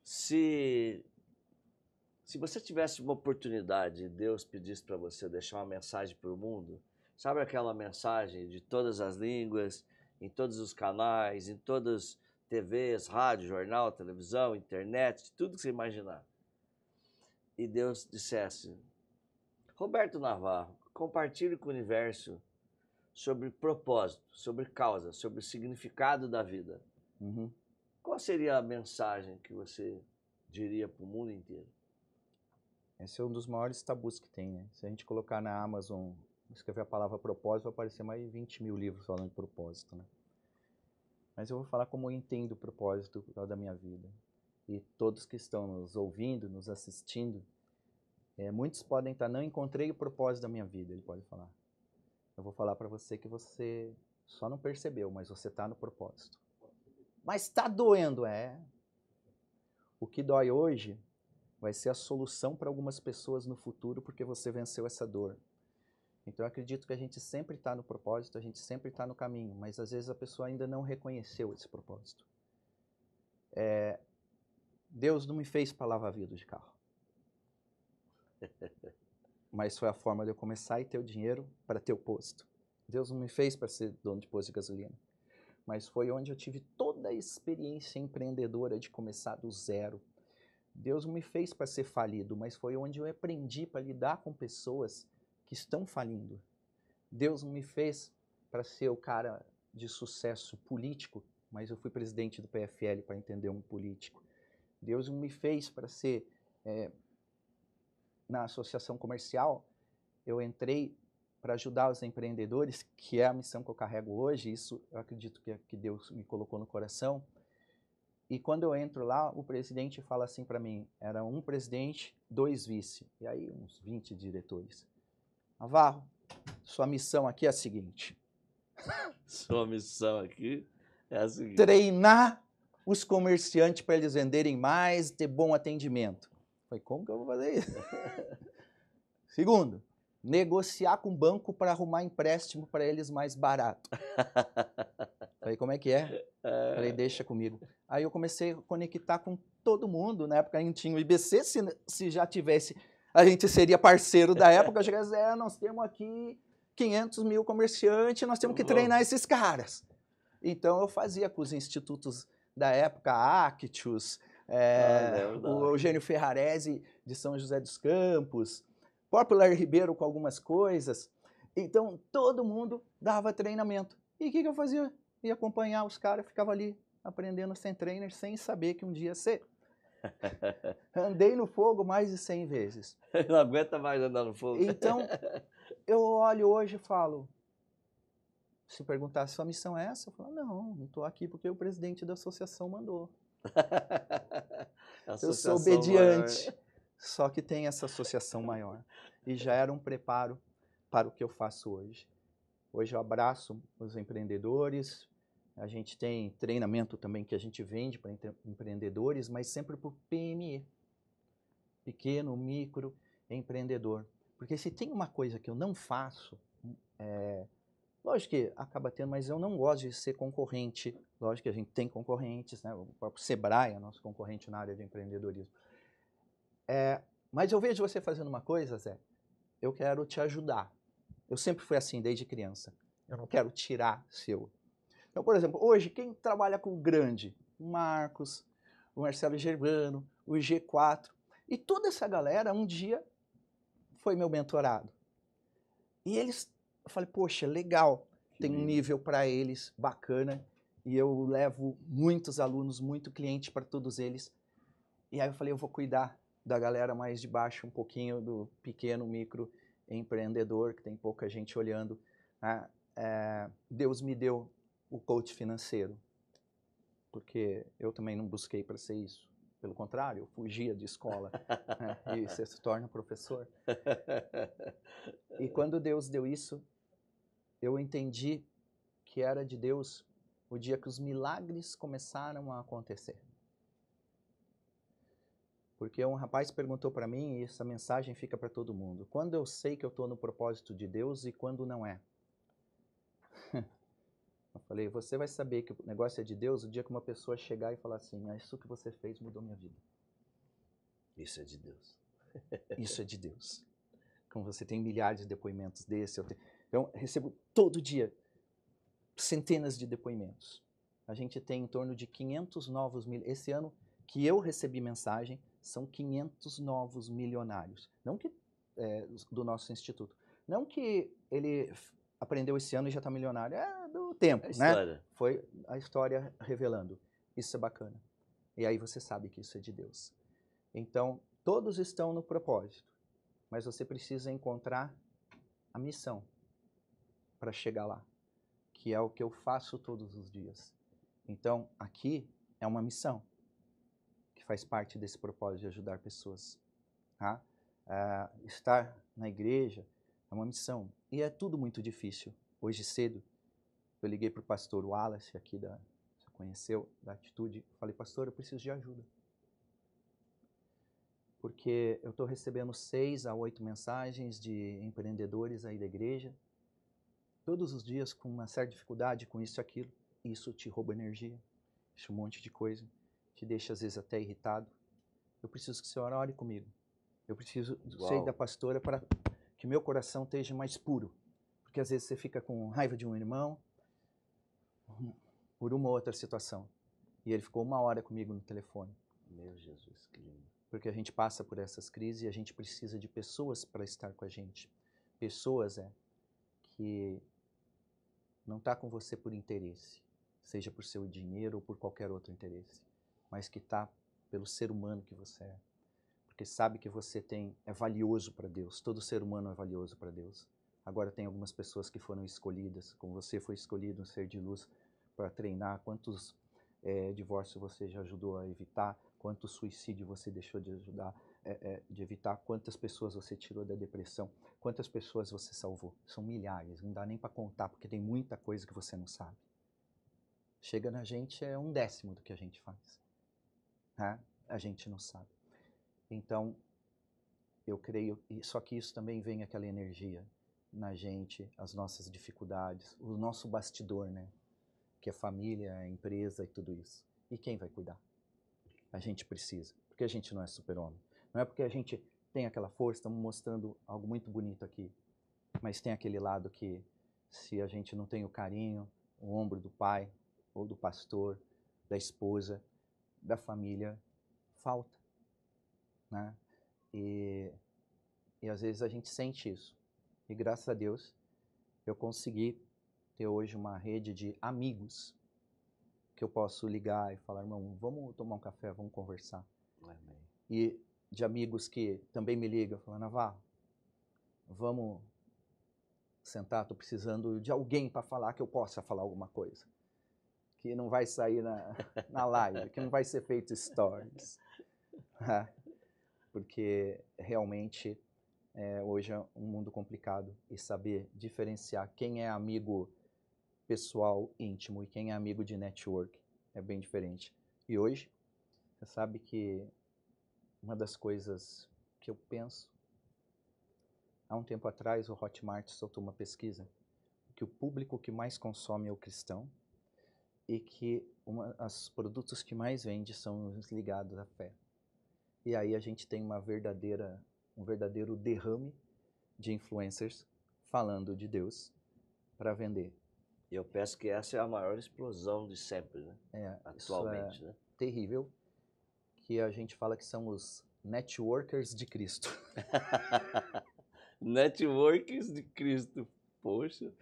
se você tivesse uma oportunidade e Deus pedisse para você deixar uma mensagem para o mundo, sabe aquela mensagem de todas as línguas, em todos os canais, em todas as TVs, rádio, jornal, televisão, internet, tudo que você imaginar. E Deus dissesse, Roberto Navarro, compartilhe com o universo sobre propósito, sobre causa, sobre o significado da vida. Uhum. Qual seria a mensagem que você diria para o mundo inteiro? Esse é um dos maiores tabus que tem, né? Se a gente colocar na Amazon, escrever a palavra propósito, vai aparecer mais de 20 mil livros falando de propósito, né? Mas eu vou falar como eu entendo o propósito da minha vida. E todos que estão nos ouvindo, nos assistindo, muitos podem estar, não encontrei o propósito da minha vida, ele pode falar. Eu vou falar para você que você só não percebeu, mas você está no propósito. Mas está doendo, O que dói hoje vai ser a solução para algumas pessoas no futuro, porque você venceu essa dor. Então eu acredito que a gente sempre está no propósito, a gente sempre está no caminho, mas às vezes a pessoa ainda não reconheceu esse propósito. Deus não me fez para lavar vidro de carro. Mas foi a forma de eu começar e ter o dinheiro para ter o posto. Deus não me fez para ser dono de posto de gasolina. Mas foi onde eu tive toda a experiência empreendedora de começar do zero. Deus não me fez para ser falido, mas foi onde eu aprendi para lidar com pessoas que estão falindo. Deus não me fez para ser o cara de sucesso político, mas eu fui presidente do PFL para entender um político. Deus não me fez para ser... na associação comercial, eu entrei para ajudar os empreendedores, que é a missão que eu carrego hoje, isso eu acredito que Deus me colocou no coração. E quando eu entro lá, o presidente fala assim para mim, era um presidente, 2 vice, e aí uns 20 diretores. Navarro, sua missão aqui é a seguinte. Sua missão aqui é a seguinte. Treinar os comerciantes para eles venderem mais, ter bom atendimento. Falei, como que eu vou fazer isso? Segundo, negociar com o banco para arrumar empréstimo para eles mais barato. Falei, como é que é? Falei, deixa comigo. Aí eu comecei a conectar com todo mundo. Na época a gente tinha o IBC, se já tivesse, a gente seria parceiro da época. Eu cheguei a dizer, nós temos aqui 500 mil comerciantes, nós temos que treinar esses caras. Então eu fazia com os institutos da época, a Actius, o Eugênio Ferrarese de São José dos Campos, o próprio Larry Ribeiro com algumas coisas. Então todo mundo dava treinamento. E o que eu fazia? Ia acompanhar os caras, ficava ali aprendendo sem trainer, sem saber que um dia ia ser. Andei no fogo mais de 100 vezes. Não aguenta mais andar no fogo. Então, eu olho hoje e falo, se perguntar se sua missão é essa, eu falo, não estou aqui porque o presidente da associação mandou. Eu sou obediente, maior. Só que tem essa associação maior. E já era um preparo para o que eu faço hoje. Hoje eu abraço os empreendedores, A gente tem treinamento também que a gente vende para empreendedores, mas sempre para o PME, pequeno, micro empreendedor. Porque se tem uma coisa que eu não faço, lógico que acaba tendo, mas eu não gosto de ser concorrente. Lógico que a gente tem concorrentes, né? O próprio Sebrae é nosso concorrente na área de empreendedorismo. Mas eu vejo você fazendo uma coisa, Zé, eu quero te ajudar. Eu sempre fui assim, desde criança. Eu não quero tirar seu. Então, por exemplo, hoje, quem trabalha com o grande? O Marcos, o Marcelo Gervano, o G4. E toda essa galera, um dia, foi meu mentorado. E eles, eu falei, poxa, legal, tem um nível para eles bacana. E eu levo muitos alunos, muito cliente para todos eles. E aí eu falei, eu vou cuidar da galera mais de baixo, um pouquinho do pequeno, micro empreendedor, que tem pouca gente olhando. Né? Deus me deu o coach financeiro, porque eu também não busquei para ser isso. Pelo contrário, eu fugia de escola, né? E você se torna professor. E quando Deus deu isso, eu entendi que era de Deus o dia que os milagres começaram a acontecer. Porque um rapaz perguntou para mim, e essa mensagem fica para todo mundo, quando eu sei que eu estou no propósito de Deus e quando não é? Eu falei, você vai saber que o negócio é de Deus o dia que uma pessoa chegar e falar assim, isso que você fez mudou minha vida. Isso é de Deus. Isso é de Deus. Como você tem milhares de depoimentos desse, então recebo todo dia centenas de depoimentos. A gente tem em torno de 500 novos esse ano que eu recebi mensagem, são 500 novos milionários. Não que do nosso instituto. Não que ele aprendeu esse ano e já está milionário. É do tempo, né? Foi a história revelando. Isso é bacana. E aí você sabe que isso é de Deus. Então, todos estão no propósito, mas você precisa encontrar a missão para chegar lá, que é o que eu faço todos os dias. Então, aqui é uma missão que faz parte desse propósito de ajudar pessoas. Tá? Estar na igreja é uma missão. E é tudo muito difícil. Hoje cedo, eu liguei para o pastor Wallace, aqui você conheceu, da Atitude. Falei, pastor, eu preciso de ajuda. Porque eu estou recebendo 6 a 8 mensagens de empreendedores aí da igreja, todos os dias com uma certa dificuldade, com isso e aquilo. Isso te rouba energia, isso um monte de coisa, te deixa às vezes até irritado. Eu preciso que o senhor ore comigo. Eu preciso ser da pastora para que meu coração esteja mais puro. Porque às vezes você fica com raiva de um irmão por uma outra situação. E ele ficou 1 hora comigo no telefone. Meu Jesus, que lindo. Porque a gente passa por essas crises e a gente precisa de pessoas para estar com a gente. Pessoas que não está com você por interesse, seja por seu dinheiro ou por qualquer outro interesse, mas que está pelo ser humano que você é. Porque sabe que você é valioso para Deus. Todo ser humano é valioso para Deus. Agora tem algumas pessoas que foram escolhidas, como você foi escolhido, um ser de luz, para treinar. Quantos divórcios você já ajudou a evitar? Quanto suicídio você deixou de ajudar de evitar? Quantas pessoas você tirou da depressão? Quantas pessoas você salvou? São milhares, não dá nem para contar, porque tem muita coisa que você não sabe. Chega na gente, é 1/10 do que a gente faz. A gente não sabe. Então, eu creio, só que isso também vem aquela energia na gente, as nossas dificuldades, o nosso bastidor, né? Que é família, a empresa e tudo isso. E quem vai cuidar? A gente precisa, porque a gente não é super-homem. Não é porque a gente tem aquela força, estamos mostrando algo muito bonito aqui, mas tem aquele lado que, se a gente não tem o carinho, o ombro do pai, ou do pastor, da esposa, da família, falta. Né? E às vezes a gente sente isso. E graças a Deus, eu consegui ter hoje uma rede de amigos que eu posso ligar e falar, irmão, vamos tomar um café, vamos conversar. Amém. E de amigos que também me ligam, falam, Navarro, vamos sentar, estou precisando de alguém para falar que eu possa falar alguma coisa. Que não vai sair na live, que não vai ser feito stories. Porque realmente hoje é um mundo complicado e saber diferenciar quem é amigo pessoal, íntimo, e quem é amigo de network. É bem diferente. E hoje, você sabe que uma das coisas que eu penso, há um tempo atrás o Hotmart soltou uma pesquisa que o público que mais consome é o cristão e que os produtos que mais vende são os ligados à fé. E aí a gente tem um verdadeiro derrame de influencers falando de Deus para vender. E eu penso que essa é a maior explosão de sempre, né? Atualmente, isso é né? terrível, que a gente fala que são os networkers de Cristo. Networks de Cristo, poxa.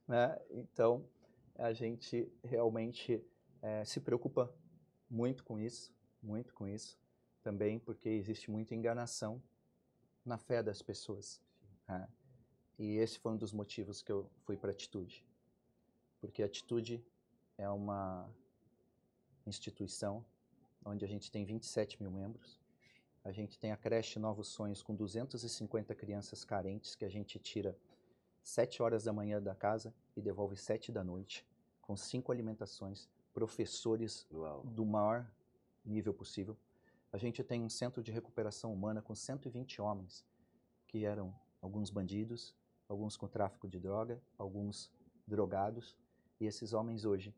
Né? Então, a gente realmente se preocupa muito com isso, também porque existe muita enganação na fé das pessoas. Né? E esse foi um dos motivos que eu fui para a Atitude. Porque a Atitude é uma instituição onde a gente tem 27 mil membros. A gente tem a creche Novos Sonhos com 250 crianças carentes que a gente tira 7 horas da manhã da casa e devolve 7 da noite, com 5 alimentações, professores do maior nível possível. A gente tem um centro de recuperação humana com 120 homens, que eram alguns bandidos, alguns com tráfico de droga, alguns drogados. E esses homens hoje,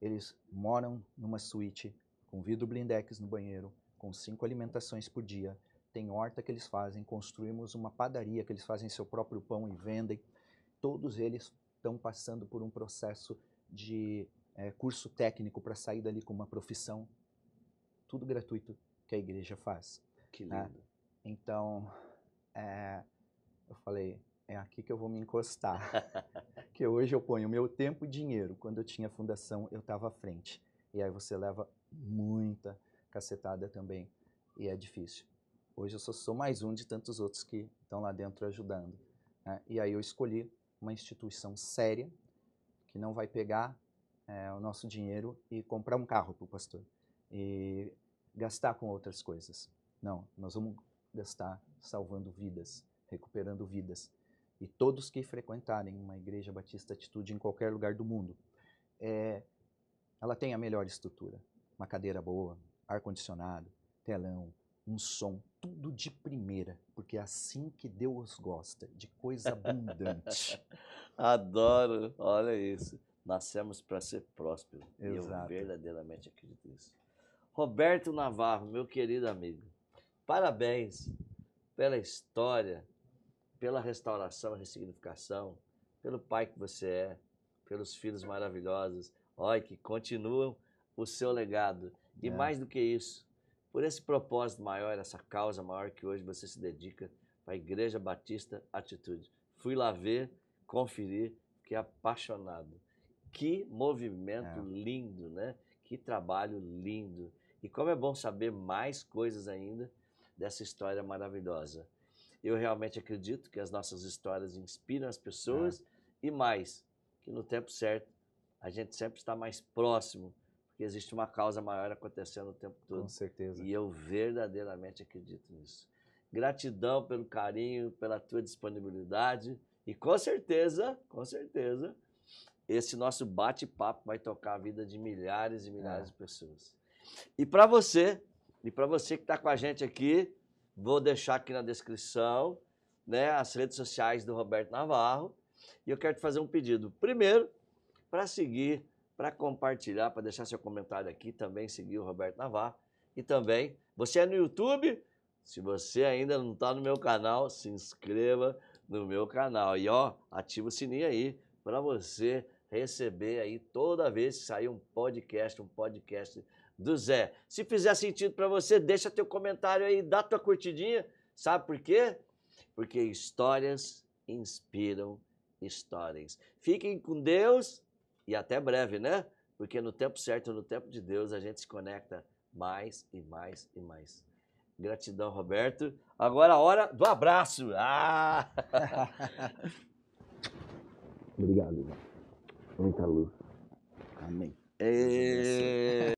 eles moram numa suíte com vidro blindex no banheiro, com 5 alimentações por dia, tem horta que eles fazem, construímos uma padaria que eles fazem seu próprio pão e vendem. Todos eles estão passando por um processo de curso técnico para sair dali com uma profissão. Tudo gratuito que a igreja faz. Que lindo. Então, eu falei, é aqui que eu vou me encostar. Que hoje eu ponho meu tempo e dinheiro. Quando eu tinha fundação, eu estava à frente. E aí você leva muita cacetada também. E é difícil. Hoje eu só sou mais um de tantos outros que estão lá dentro ajudando. Né? E aí eu escolhi uma instituição séria, que não vai pegar o nosso dinheiro e comprar um carro para o pastor. E gastar com outras coisas. Não, nós vamos gastar salvando vidas, recuperando vidas. E todos que frequentarem uma igreja Batista Atitude em qualquer lugar do mundo, ela tem a melhor estrutura. Uma cadeira boa, ar-condicionado, telão, um som, tudo de primeira, porque é assim que Deus gosta, de coisa abundante. Adoro, olha isso. Nascemos para ser próspero. Exato. E eu verdadeiramente acredito nisso. Roberto Navarro, meu querido amigo, parabéns pela história, pela restauração, ressignificação, pelo pai que você é, pelos filhos maravilhosos, olha, que continuam o seu legado. E mais do que isso, por esse propósito maior, essa causa maior que hoje você se dedica para a Igreja Batista Atitude. Fui lá ver, conferir, fiquei apaixonado. Que movimento lindo, né? Que trabalho lindo. E como é bom saber mais coisas ainda dessa história maravilhosa. Eu realmente acredito que as nossas histórias inspiram as pessoas e mais, que no tempo certo a gente sempre está mais próximo, porque existe uma causa maior acontecendo o tempo todo. Com certeza. E eu verdadeiramente acredito nisso. Gratidão pelo carinho, pela tua disponibilidade e com certeza, esse nosso bate-papo vai tocar a vida de milhares e milhares de pessoas. E para você que está com a gente aqui, vou deixar aqui na descrição, né, as redes sociais do Roberto Navarro. E eu quero te fazer um pedido. Primeiro, para seguir, para compartilhar, para deixar seu comentário aqui, também seguir o Roberto Navarro. E também, você é no YouTube? Se você ainda não está no meu canal, se inscreva no meu canal. E ó, ativa o sininho aí para você receber aí toda vez que sair um podcast do Zé. Se fizer sentido para você, deixa teu comentário aí, dá tua curtidinha. Sabe por quê? Porque histórias inspiram histórias. Fiquem com Deus e até breve, né? Porque no tempo certo, no tempo de Deus, a gente se conecta mais e mais e mais. Gratidão, Roberto. Agora a hora do abraço. Obrigado, irmão. Muita luz. Amém. É...